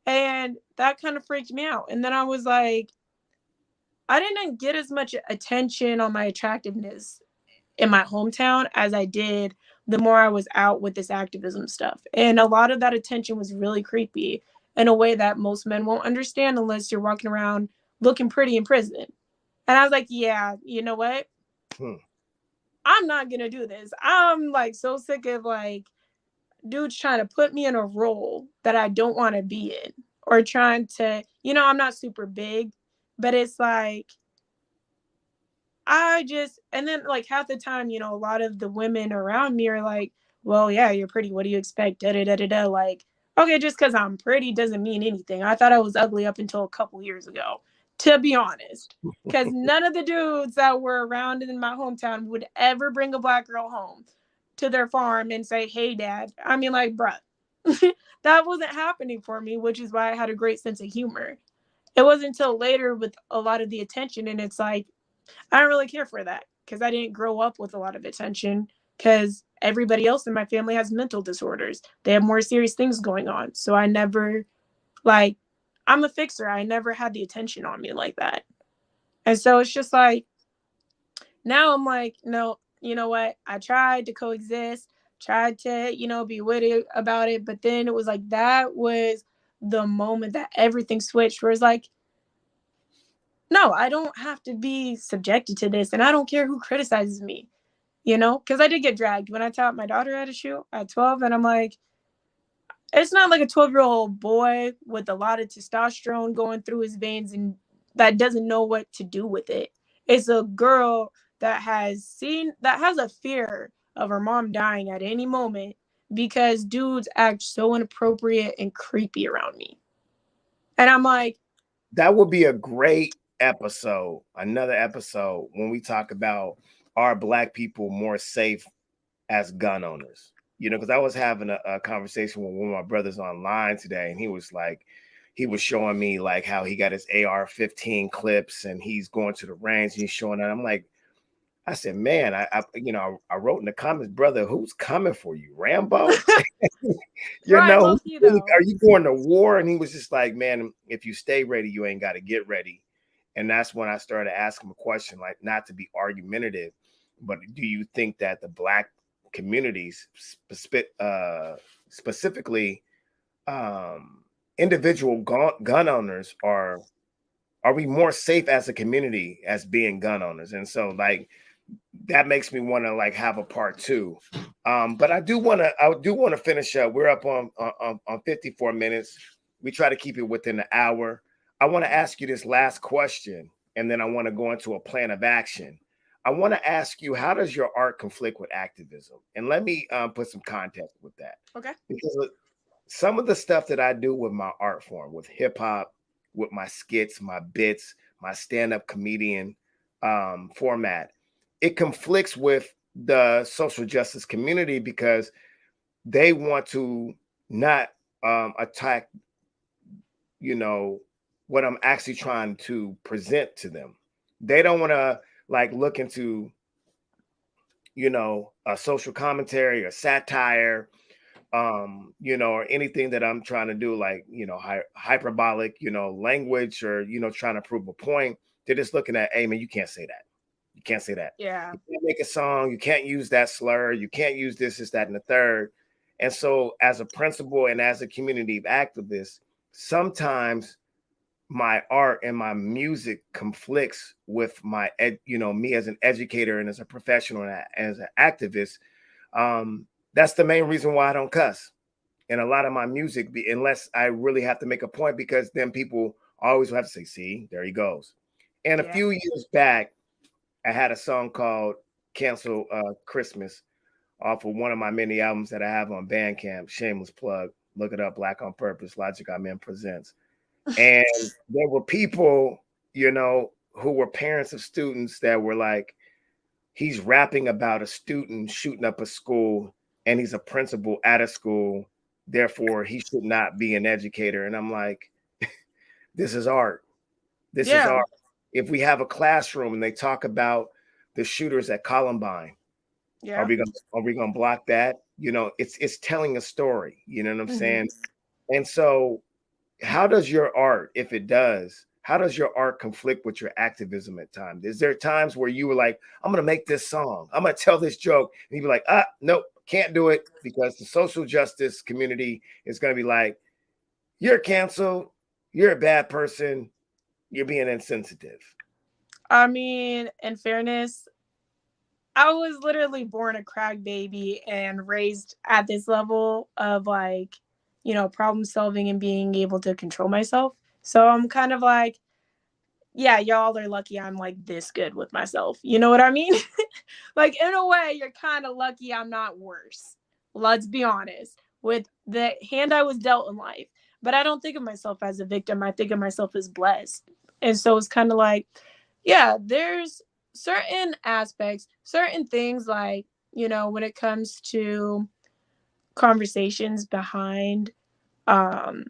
Speaker 2: And that kind of freaked me out. And then I was like, I didn't get as much attention on my attractiveness in my hometown as I did the more I was out with this activism stuff. And a lot of that attention was really creepy in a way that most men won't understand unless you're walking around looking pretty in prison. And I was like, yeah, you know what?
Speaker 1: Hmm.
Speaker 2: I'm not going to do this. I'm like so sick of like dudes trying to put me in a role that I don't want to be in or trying to, I'm not super big, but it's like and then like half the time, a lot of the women around me are like, well, yeah, you're pretty. What do you expect? Da da da da da. Like, okay, just because I'm pretty doesn't mean anything. I thought I was ugly up until a couple years ago, to be honest. Because none of the dudes that were around in my hometown would ever bring a black girl home to their farm and say, hey, dad. I mean, like, bruh, that wasn't happening for me, which is why I had a great sense of humor. It wasn't until later with a lot of the attention, and it's like, I don't really care for that because I didn't grow up with a lot of attention because everybody else in my family has mental disorders. They have more serious things going on. So I never, like, I'm a fixer. I never had the attention on me like that. And so it's just like, now I'm like, no, you know what? I tried to coexist, tried to, be witty about it. But then it was like, that was the moment that everything switched, where it's like, no, I don't have to be subjected to this. And I don't care who criticizes me, because I did get dragged when I taught my daughter how to shoot at 12. And I'm like, it's not like a 12-year-old boy with a lot of testosterone going through his veins and that doesn't know what to do with it. It's a girl that has a fear of her mom dying at any moment because dudes act so inappropriate and creepy around me. And I'm like,
Speaker 1: That would be a great episode, another episode when we talk about, are black people more safe as gun owners? Because I was having a conversation with one of my brothers online today, and he was like, he was showing me like how he got his AR-15 clips and he's going to the range and he's showing that. I'm like, I said, man, I wrote in the comments, brother, who's coming for you, Rambo?
Speaker 2: right, low key though.
Speaker 1: Are you going to war? And he was just like, man, if you stay ready, you ain't got to get ready. And that's when I started asking him a question, like, not to be argumentative, but do you think that the black communities, specifically individual gun owners, are we more safe as a community as being gun owners? And so like that makes me want to like have a part two. But I do want to finish up. We're up on 54 minutes. We try to keep it within the hour. I want to ask you this last question, and then I want to go into a plan of action. I want to ask you, how does your art conflict with activism? And let me put some context with that.
Speaker 2: Okay.
Speaker 1: Because some of the stuff that I do with my art form, with hip hop, with my skits, my bits, my stand-up comedian format, it conflicts with the social justice community because they want to not attack, you know, what I'm actually trying to present to them. They don't want to like look into, you know, a social commentary or satire, you know, or anything that I'm trying to do, like, you know, hyperbolic, you know, language, or, you know, trying to prove a point. They're just looking at, hey man, you can't say that. You can't say that.
Speaker 2: Yeah.
Speaker 1: You can't make a song. You can't use that slur. You can't use this, that, and the third. And so, as a principal and as a community activist, sometimes my art and my music conflicts with my, you know, me as an educator and as a professional and as an activist. That's the main reason why I don't cuss in a lot of my music, unless I really have to make a point, because then people always have to say, "See, there he goes." And a
Speaker 2: Yeah.
Speaker 1: few years back, I had a song called Cancel Christmas off of one of my many albums that I have on Bandcamp. Shameless plug. Look it up, Black on Purpose, Logic I Men Presents. And there were people, you know, who were parents of students that were like, he's rapping about a student shooting up a school and he's a principal at a school. Therefore, he should not be an educator. And I'm like, this is art. This is
Speaker 2: Yeah.
Speaker 1: art. If we have a classroom and they talk about the shooters at Columbine,
Speaker 2: Yeah.
Speaker 1: are we gonna block that? You know, it's telling a story. You know what I'm
Speaker 2: Hmm.
Speaker 1: saying? And so, how does your art, if it does, how does your art conflict with your activism at times? Is there times where you were like, I'm gonna make this song, I'm gonna tell this joke, and you'd be like, nope, can't do it because the social justice community is gonna be like, you're canceled, you're a bad person, you're being insensitive.
Speaker 2: I mean, in fairness, I was literally born a crack baby and raised at this level of like, problem solving and being able to control myself. So I'm kind of like, yeah, y'all are lucky I'm like this good with myself. You know what I mean? Like, in a way, you're kind of lucky I'm not worse. Let's be honest. With the hand I was dealt in life. But I don't think of myself as a victim. I think of myself as blessed. And so it's kind of like, yeah, there's certain aspects, certain things like, when it comes to conversations behind um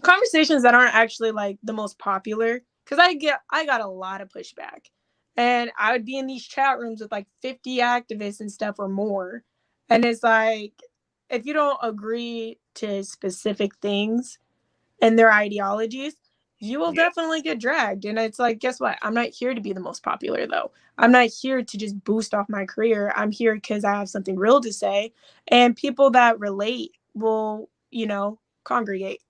Speaker 2: conversations that aren't actually like the most popular, because I got a lot of pushback, and I would be in these chat rooms with like 50 activists and stuff or more, and it's like, if you don't agree to specific things and their ideologies, you will
Speaker 1: Yeah.
Speaker 2: definitely get dragged. And it's like, guess what, I'm not here to be the most popular though. I'm not here to just boost off my career. I'm here because I have something real to say, and people that relate will, congregate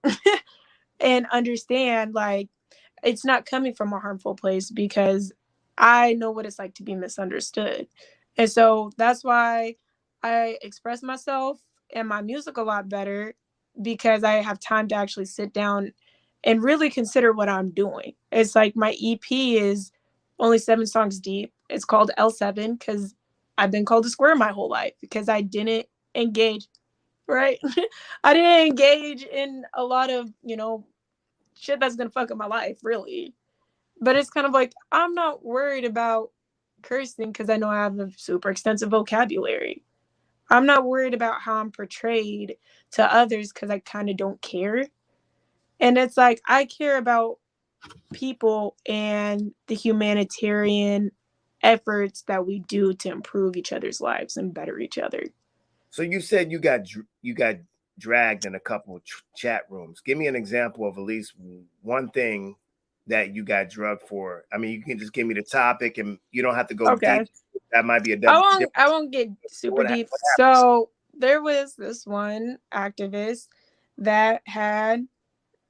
Speaker 2: and understand like it's not coming from a harmful place, because I know what it's like to be misunderstood. And so that's why I express myself and my music a lot better, because I have time to actually sit down and really consider what I'm doing. It's like my EP is only 7 songs deep. It's called L7 because I've been called a square my whole life because I didn't engage, right? I didn't engage in a lot of, shit that's gonna fuck up my life, really. But it's kind of like, I'm not worried about cursing because I know I have a super extensive vocabulary. I'm not worried about how I'm portrayed to others because I kind of don't care. And it's like, I care about people and the humanitarian efforts that we do to improve each other's lives and better each other.
Speaker 1: So you said you got dragged in a couple of chat rooms. Give me an example of at least one thing that you got drugged for. I mean, you can just give me the topic, and you don't have to go
Speaker 2: Okay.
Speaker 1: deep. That might be a different.
Speaker 2: I won't get super
Speaker 1: What,
Speaker 2: deep.
Speaker 1: what happened?
Speaker 2: So there was this one activist that had,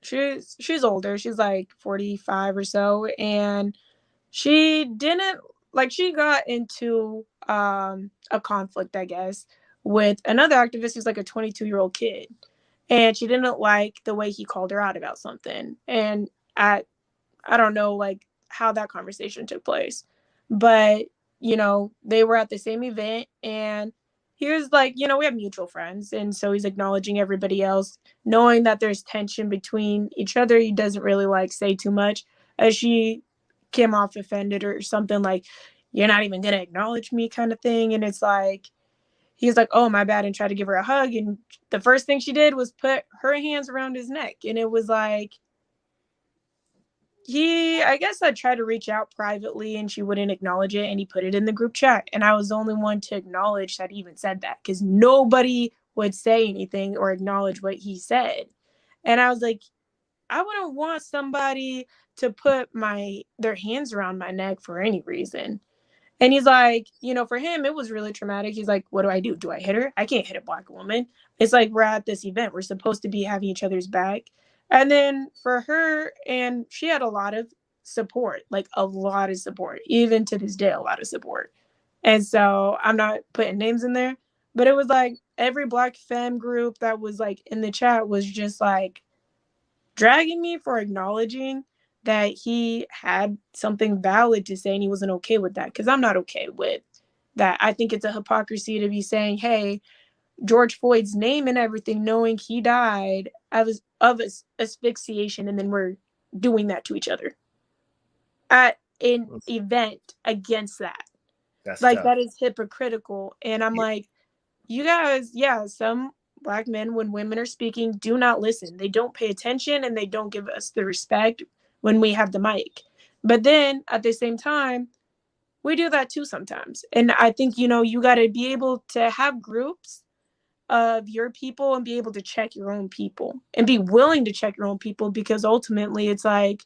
Speaker 2: she's older. She's like 45 or so, and she didn't, like, she got into a conflict, I guess, with another activist who's like a 22-year-old kid. And she didn't like the way he called her out about something. And I don't know like how that conversation took place, but they were at the same event, and he was like, we have mutual friends, and so he's acknowledging everybody else, knowing that there's tension between each other. He doesn't really like say too much, as she came off offended or something like, you're not even gonna acknowledge me kind of thing. And it's like, he's like, oh, my bad, and tried to give her a hug. And the first thing she did was put her hands around his neck. And it was like, I guess I tried to reach out privately and she wouldn't acknowledge it. And he put it in the group chat. And I was the only one to acknowledge that he even said that, because nobody would say anything or acknowledge what he said. And I was like, I wouldn't want somebody to put their hands around my neck for any reason. And he's like, for him, it was really traumatic. He's like, what do I do? Do I hit her? I can't hit a black woman. It's like, we're at this event. We're supposed to be having each other's back. And then for her, and she had a lot of support, like a lot of support, even to this day, a lot of support. And so I'm not putting names in there, but it was like every black femme group that was like in the chat was just like dragging me for acknowledging that he had something valid to say and he wasn't okay with that, because I'm not okay with that. I think it's a hypocrisy to be saying, hey, George Floyd's name and everything, knowing he died of asphyxiation, and then we're doing that to each other at an event against that.
Speaker 1: That's
Speaker 2: Like,
Speaker 1: tough.
Speaker 2: that is hypocritical. And I'm like, you guys, yeah, some black men, when women are speaking, do not listen. They don't pay attention and they don't give us the respect when we have the mic. But then at the same time, we do that too sometimes. And I think, you got to be able to have groups of your people and be able to check your own people and be willing to check your own people, because ultimately it's like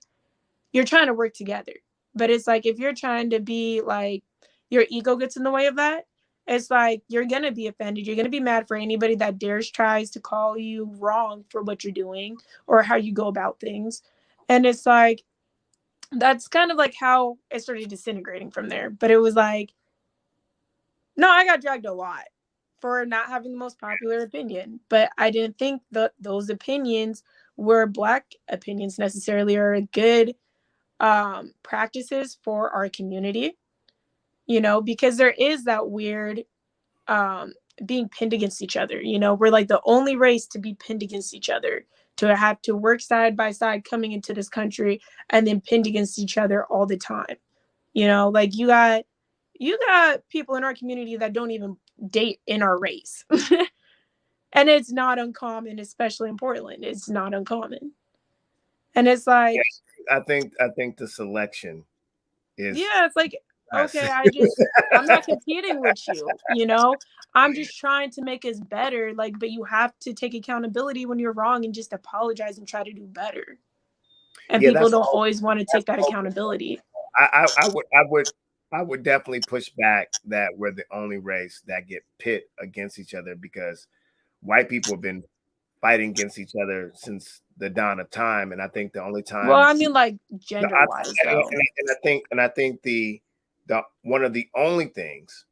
Speaker 2: you're trying to work together. But it's like, if you're trying to be like, your ego gets in the way of that, it's like you're going to be offended. You're going to be mad for anybody that tries to call you wrong for what you're doing or how you go about things. And it's like, that's kind of like how it started disintegrating from there. But it was like, no, I got dragged a lot for not having the most popular opinion, but I didn't think that those opinions were black opinions necessarily, or good practices for our community, because there is that weird um, being pinned against each other. We're like the only race to be pinned against each other, to have to work side by side coming into this country and then pinned against each other all the time. Like you got people in our community that don't even date in our race. And it's not uncommon, especially in Portland. It's not uncommon. And it's
Speaker 1: Yeah,
Speaker 2: like,
Speaker 1: I think the selection is
Speaker 2: yeah, it's like,
Speaker 1: us.
Speaker 2: okay, I'm not competing with you. I'm just trying to make us better. Like, but you have to take accountability when you're wrong and just apologize and try to do better. And
Speaker 1: Yeah,
Speaker 2: people don't always want to take that
Speaker 1: that's
Speaker 2: accountability.
Speaker 1: I would definitely push back that we're the only race that get pit against each other, because white people have been fighting against each other since the dawn of time, and I think the only
Speaker 2: Well,
Speaker 1: time
Speaker 2: I mean, like,
Speaker 1: no,
Speaker 2: gender wise, though.
Speaker 1: and I think the one of the only things,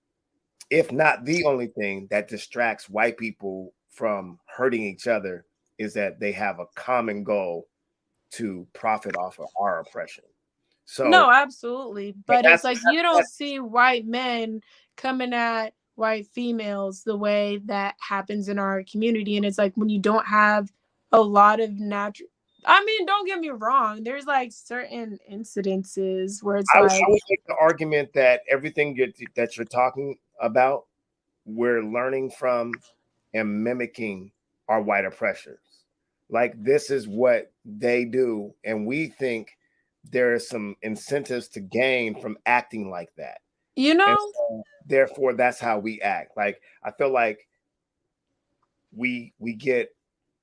Speaker 1: if not the only thing, that distracts white people from hurting each other is that they have a common goal to profit off of our oppression.
Speaker 2: No,
Speaker 1: So
Speaker 2: absolutely. But it's
Speaker 1: that's
Speaker 2: like you don't see white men coming at white females the way that happens in our community. And it's like, when you don't have a lot of natural, I mean, don't get me wrong, there's like certain incidences where it's
Speaker 1: I
Speaker 2: like,
Speaker 1: would make the argument that everything that you're talking about, we're learning from and mimicking our white oppressors. Like, this is what they do, and we think there are some incentives to gain from acting like that,
Speaker 2: you
Speaker 1: and
Speaker 2: know,
Speaker 1: so, therefore that's how we act. Like, I feel like we get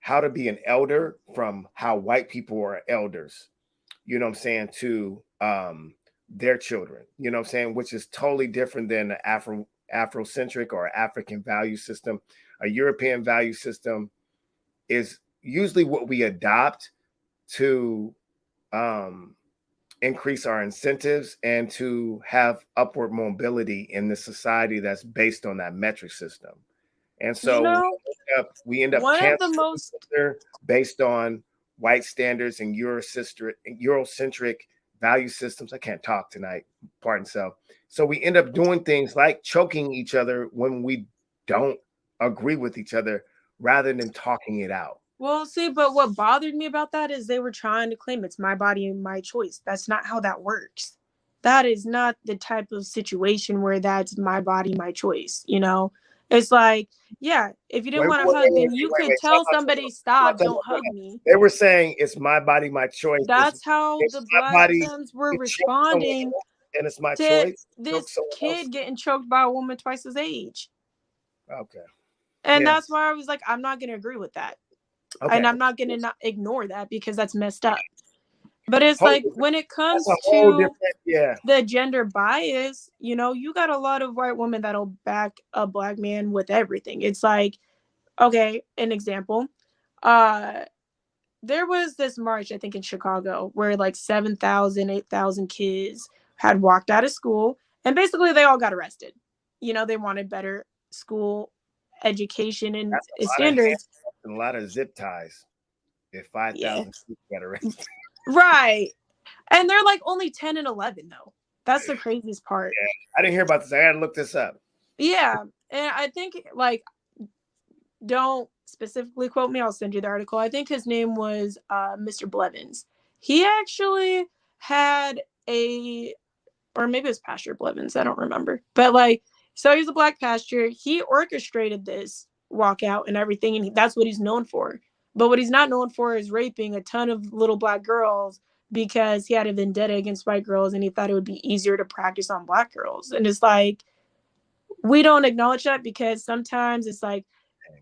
Speaker 1: how to be an elder from how white people are elders, you know what I'm saying, to their children, you know what I'm saying, which is totally different than the Afrocentric or African value system. A European value system is usually what we adopt to um, increase our incentives and to have upward mobility in the society that's based on that metric system. And
Speaker 2: you
Speaker 1: so
Speaker 2: know,
Speaker 1: we end up
Speaker 2: one of the
Speaker 1: canceling
Speaker 2: most,
Speaker 1: each other based on white standards and Eurocentric value systems. I can't talk tonight, pardon self. So we end up doing things like choking each other when we don't agree with each other, rather than talking it out.
Speaker 2: well, see, but what bothered me about that is they were trying to claim it's my body and my choice. That's not how that works. that is not the type of situation where that's my body, my choice, you know? It's like, yeah, if you didn't
Speaker 1: Wait,
Speaker 2: want to
Speaker 1: wait,
Speaker 2: hug,
Speaker 1: wait,
Speaker 2: then
Speaker 1: wait,
Speaker 2: you
Speaker 1: wait,
Speaker 2: could
Speaker 1: wait.
Speaker 2: tell somebody, stop, don't hug
Speaker 1: Time.
Speaker 2: me.
Speaker 1: They were saying it's my body, my choice.
Speaker 2: That's how
Speaker 1: It's
Speaker 2: the
Speaker 1: my
Speaker 2: black
Speaker 1: body
Speaker 2: femmes were
Speaker 1: to choke someone
Speaker 2: responding
Speaker 1: else, and it's my
Speaker 2: to
Speaker 1: choice to choke
Speaker 2: this
Speaker 1: someone else.
Speaker 2: kid getting choked by a woman twice his age.
Speaker 1: Okay.
Speaker 2: And
Speaker 1: Yeah.
Speaker 2: that's why I was like, I'm not going to agree with that. And
Speaker 1: Okay.
Speaker 2: I'm not going to not ignore that because that's messed up. But it's
Speaker 1: Whole
Speaker 2: like
Speaker 1: different,
Speaker 2: when it
Speaker 1: that's a
Speaker 2: comes
Speaker 1: whole
Speaker 2: to
Speaker 1: different. Yeah.
Speaker 2: the gender bias, you know, you got a lot of white women that'll back a black man with everything. It's like, okay, an example. Uh there was this march, I think, in Chicago where like 7,000, 8,000 kids had walked out of school and basically they all got arrested. You know, they wanted better school education and
Speaker 1: That's a lot of
Speaker 2: standards.
Speaker 1: handcuffs and a lot of zip ties. If
Speaker 2: Yeah.
Speaker 1: 5,000 people got arrested.
Speaker 2: Right. And they're like only 10 and 11 though. That's the craziest part.
Speaker 1: Yeah. I didn't hear about this. I got to look this up.
Speaker 2: Yeah. And I think like, don't specifically quote me, I'll send you the article. I think his name was Mr. Blevins. He actually had a, or maybe it was Pastor Blevins, I don't remember. But like, so he's a black pastor. He orchestrated this walkout and everything, and that's what he's known for. But what he's not known for is raping a ton of little black girls because he had a vendetta against white girls and he thought it would be easier to practice on black girls. And it's like, we don't acknowledge that because sometimes it's like,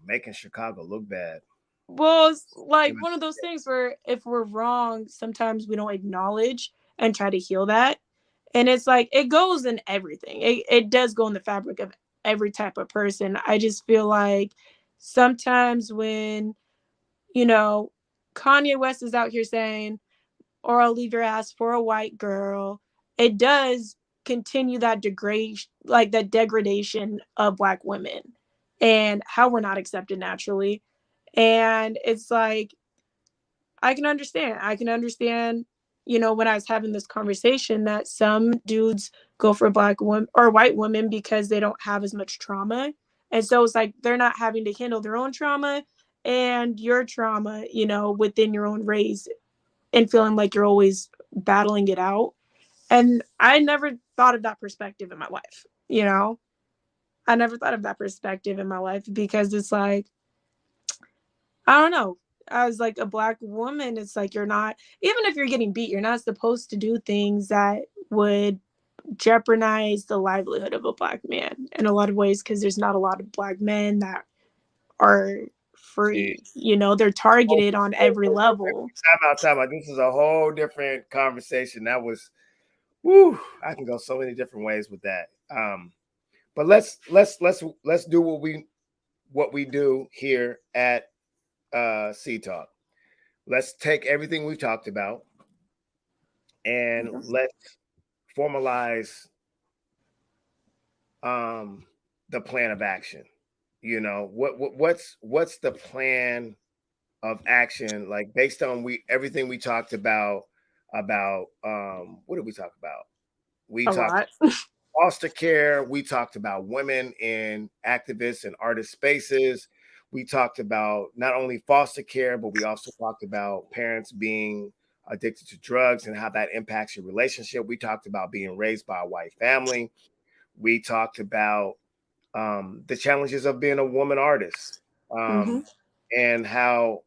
Speaker 1: Making Chicago look bad.
Speaker 2: well, it's like one of those things where if we're wrong, sometimes we don't acknowledge and try to heal that. And it's like it goes in everything. It does go in the fabric of every type of person. I just feel like sometimes when, you know, Kanye West is out here saying, or I'll leave your ass for a white girl, it does continue that degrade, like that degradation of black women and how we're not accepted naturally. And it's like, I can understand. I can understand, you know, when I was having this conversation that some dudes go for black women or white women because they don't have as much trauma. And so it's like they're not having to handle their own trauma and your trauma, you know, within your own race and feeling like you're always battling it out. And I never thought of that perspective in my life, you know? I never thought of that perspective in my life because it's like, I don't know. As like a black woman, it's like you're not, even if you're getting beat, you're not supposed to do things that would jeopardize the livelihood of a black man in a lot of ways because there's not a lot of black men that are
Speaker 1: See,
Speaker 2: free. You know, they're targeted on every level.
Speaker 1: time out, time out. This is a whole different conversation. That was, whoo, I can go so many different ways with that. But let's do what we do here at C Talk. Let's take everything we've talked about and let's formalize the plan of action. You know, what's the plan of action, like based on everything we talked about what did we talk about? We
Speaker 2: A
Speaker 1: talked
Speaker 2: lot.
Speaker 1: foster care, we talked about women in activist and artist spaces, we talked about not only foster care, but we also talked about parents being addicted to drugs and how that impacts your relationship. We talked about being raised by a white family. We talked about the challenges of being a woman artist,
Speaker 2: Mm-hmm.
Speaker 1: and how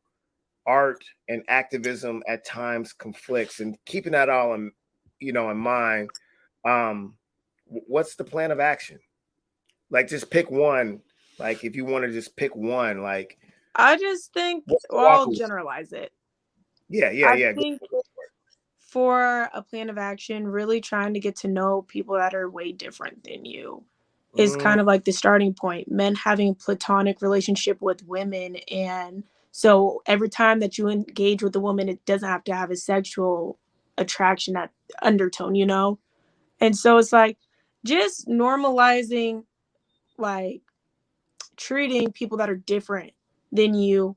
Speaker 1: art and activism at times conflicts, and keeping that all in mind. um what's the plan of action? Like, just pick one. Like, if you want to just pick one, like,
Speaker 2: I just think,
Speaker 1: what's the
Speaker 2: well,
Speaker 1: walk?
Speaker 2: I'll generalize it.
Speaker 1: Yeah, yeah,
Speaker 2: I
Speaker 1: yeah.
Speaker 2: think for a plan of action, really trying to get to know people that are way different than you is
Speaker 1: Mm,
Speaker 2: kind of like the starting point. Men having platonic relationship with women, and so every time that you engage with a woman, it doesn't have to have a sexual attraction at undertone, you know. And so it's like just normalizing, like treating people that are different than you,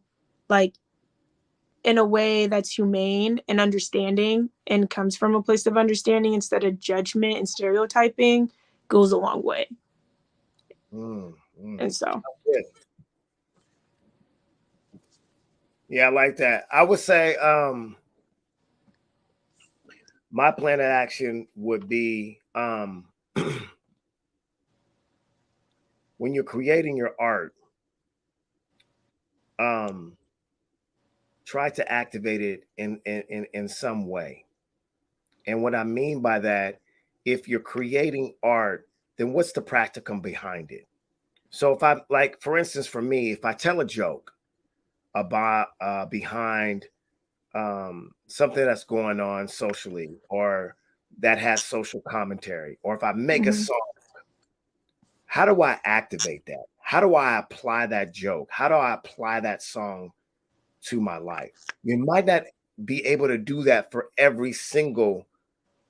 Speaker 2: like in a way that's humane and understanding and comes from a place of understanding instead of judgment and stereotyping goes a long way.
Speaker 1: mm, mm.
Speaker 2: And so,
Speaker 1: Good. Yeah, I like that. I would say My plan of action would be when you're creating your art, um, try to activate it in some way. And what I mean by that, if you're creating art, then what's the practicum behind it? So if I like, for instance, for me, if I tell a joke about behind something that's going on socially or that has social commentary, or if I make a
Speaker 2: Mm-hmm.
Speaker 1: song, how do I activate that? How do I apply that joke? How do I apply that song to my life? You might not be able to do that for every single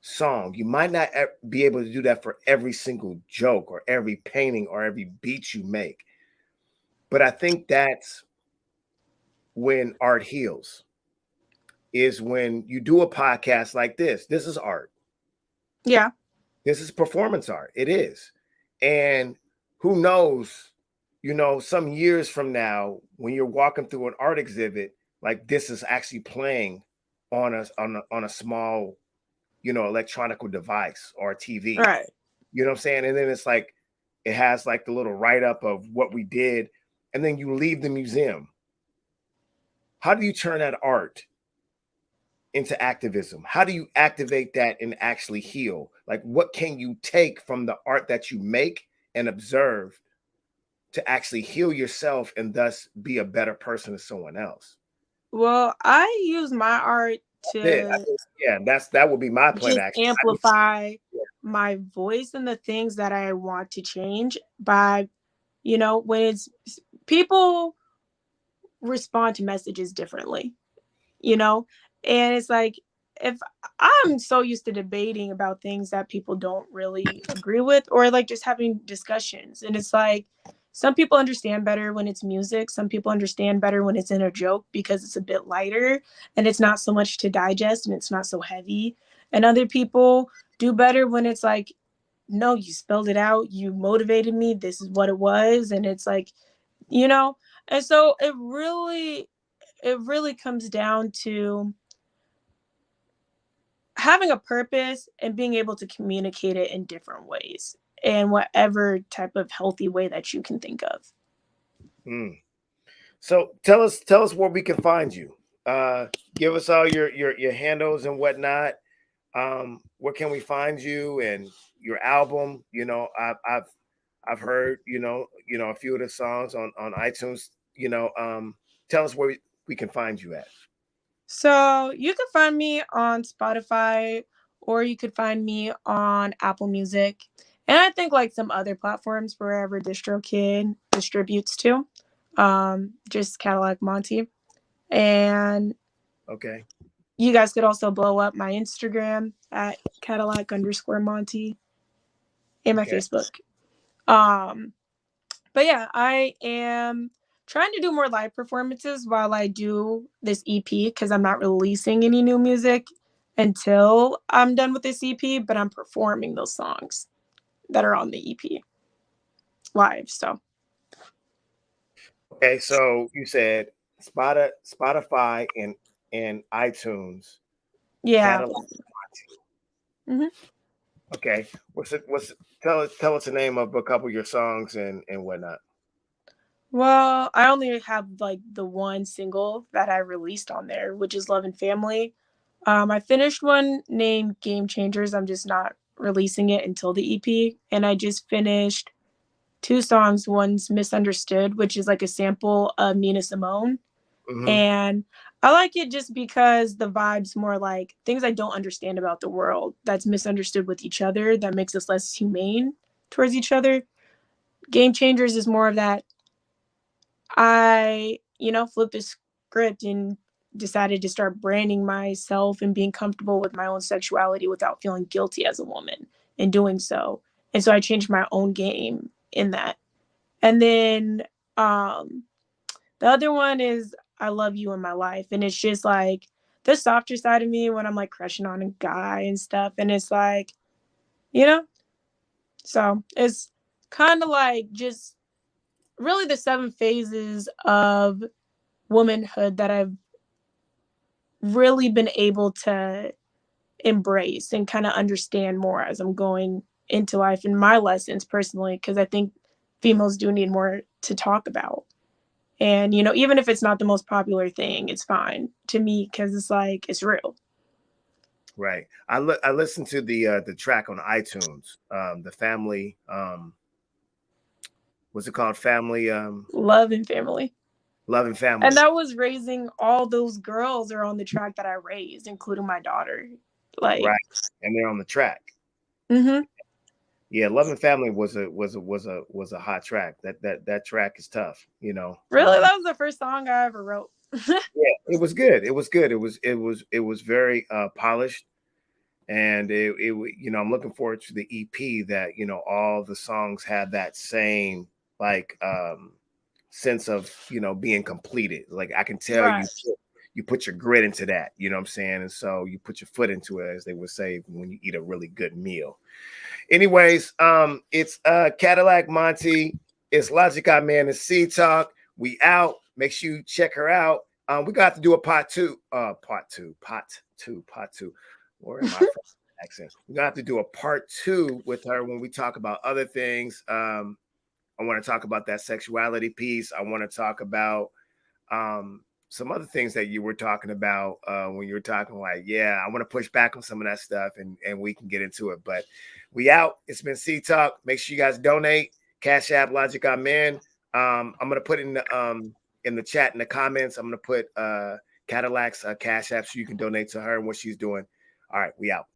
Speaker 1: song. You might not be able to do that for every single joke or every painting or every beat you make. But I think that's when art heals, is when you do a podcast like this. This is art.
Speaker 2: Yeah.
Speaker 1: This is performance art. It is. And who knows, some years from now, when you're walking through an art exhibit, like this is actually playing on a small, electronic device or a TV.
Speaker 2: Right.
Speaker 1: You know what I'm saying? And then it's like it has like the little write-up of what we did, and then you leave the museum. How do you turn that art into activism? How do you activate that and actually heal? Like, what can you take from the art that you make and observe to actually heal yourself and thus be a better person to someone else?
Speaker 2: Well, I use my art to
Speaker 1: Yeah, that would be my plan
Speaker 2: just
Speaker 1: of action.
Speaker 2: amplify my voice and the things that I want to change by, when it's people respond to messages differently, you know? And it's like, if I'm so used to debating about things that people don't really agree with, or like just having discussions, and it's like, some people understand better when it's music, some people understand better when it's in a joke because it's a bit lighter and it's not so much to digest and it's not so heavy. And other people do better when it's like, no, you spelled it out, you motivated me, this is what it was. And it's like, you know, and so it really comes down to having a purpose and being able to communicate it in different ways, in whatever type of healthy way that you can think of.
Speaker 1: Hmm. So tell us where we can find you. Uh, Give us all your handles and whatnot. Where can we find you and your album? I've heard a few of the songs on iTunes. Tell us where we can find you at.
Speaker 2: So you can find me on Spotify, or you could find me on Apple Music. And I think like some other platforms wherever DistroKid distributes to. Just Cadillac Monte. And
Speaker 1: Okay.
Speaker 2: you guys could also blow up my Instagram at Cadillac_Monte and my
Speaker 1: Okay.
Speaker 2: Facebook. Um, but yeah, I am trying to do more live performances while I do this EP because I'm not releasing any new music until I'm done with this EP, but I'm performing those songs that are on the EP live. So
Speaker 1: Okay. So you said Spotify and iTunes.
Speaker 2: yeah.
Speaker 1: Cadillac.
Speaker 2: hmm
Speaker 1: Okay. Tell us the name of a couple of your songs and whatnot.
Speaker 2: Well, I only have like the one single that I released on there, which is Love and Family. I finished one named Game Changers. I'm just not releasing it until the EP. And I just finished two songs. One's Misunderstood, which is like a sample of Nina Simone.
Speaker 1: Hmm.
Speaker 2: And I like it just because the vibe's more like things I don't understand about the world that's misunderstood with each other that makes us less humane towards each other. Game Changers is more of that I, flipped the script and decided to start branding myself and being comfortable with my own sexuality without feeling guilty as a woman in doing so. And so I changed my own game in that. And then um the other one is I Love You in My Life. And it's just like the softer side of me when I'm like crushing on a guy and stuff. And it's like, you know, so it's kind of like just really the 7 phases of womanhood that I've really been able to embrace and kind of understand more as I'm going into life in my lessons personally, because I think females do need more to talk about. And, even if it's not the most popular thing, it's fine to me because it's like, it's real.
Speaker 1: Right. I listened to the track on iTunes. The family, what's it called? Family,
Speaker 2: Love and family.
Speaker 1: Love and
Speaker 2: And
Speaker 1: Family.
Speaker 2: that was raising all those girls are on the track that I raised, including my daughter. Like,
Speaker 1: Right. And they're on the track.
Speaker 2: mm-hmm.
Speaker 1: Yeah, Love and Family was a hot track. That track is tough,
Speaker 2: Really, that was the first song I ever wrote.
Speaker 1: Yeah, it was good. It was good. It was very polished, and I'm looking forward to the EP that all the songs had that same like sense of being completed. Like I can tell
Speaker 2: Right.
Speaker 1: you put your grit into that. You know what I'm saying? And so you put your foot into it, as they would say when you eat a really good meal. Anyways, it's Cadillac Monte. It's Logic God Man and C Talk. We out. Make sure you check her out. We got to do a part two. Part two. Where am I from? Accent. We're gonna have to do a part two with her when we talk about other things. I want to talk about that sexuality piece. I want to talk about some other things that you were talking about when you were talking like, yeah, I want to push back on some of that stuff and we can get into it. But we out. It's been C Talk. Make sure you guys donate. Cash App, Logic Amen. I'm gonna put in the chat in the comments. I'm gonna put Cadillac's Cash App so you can donate to her and what she's doing. All right, we out.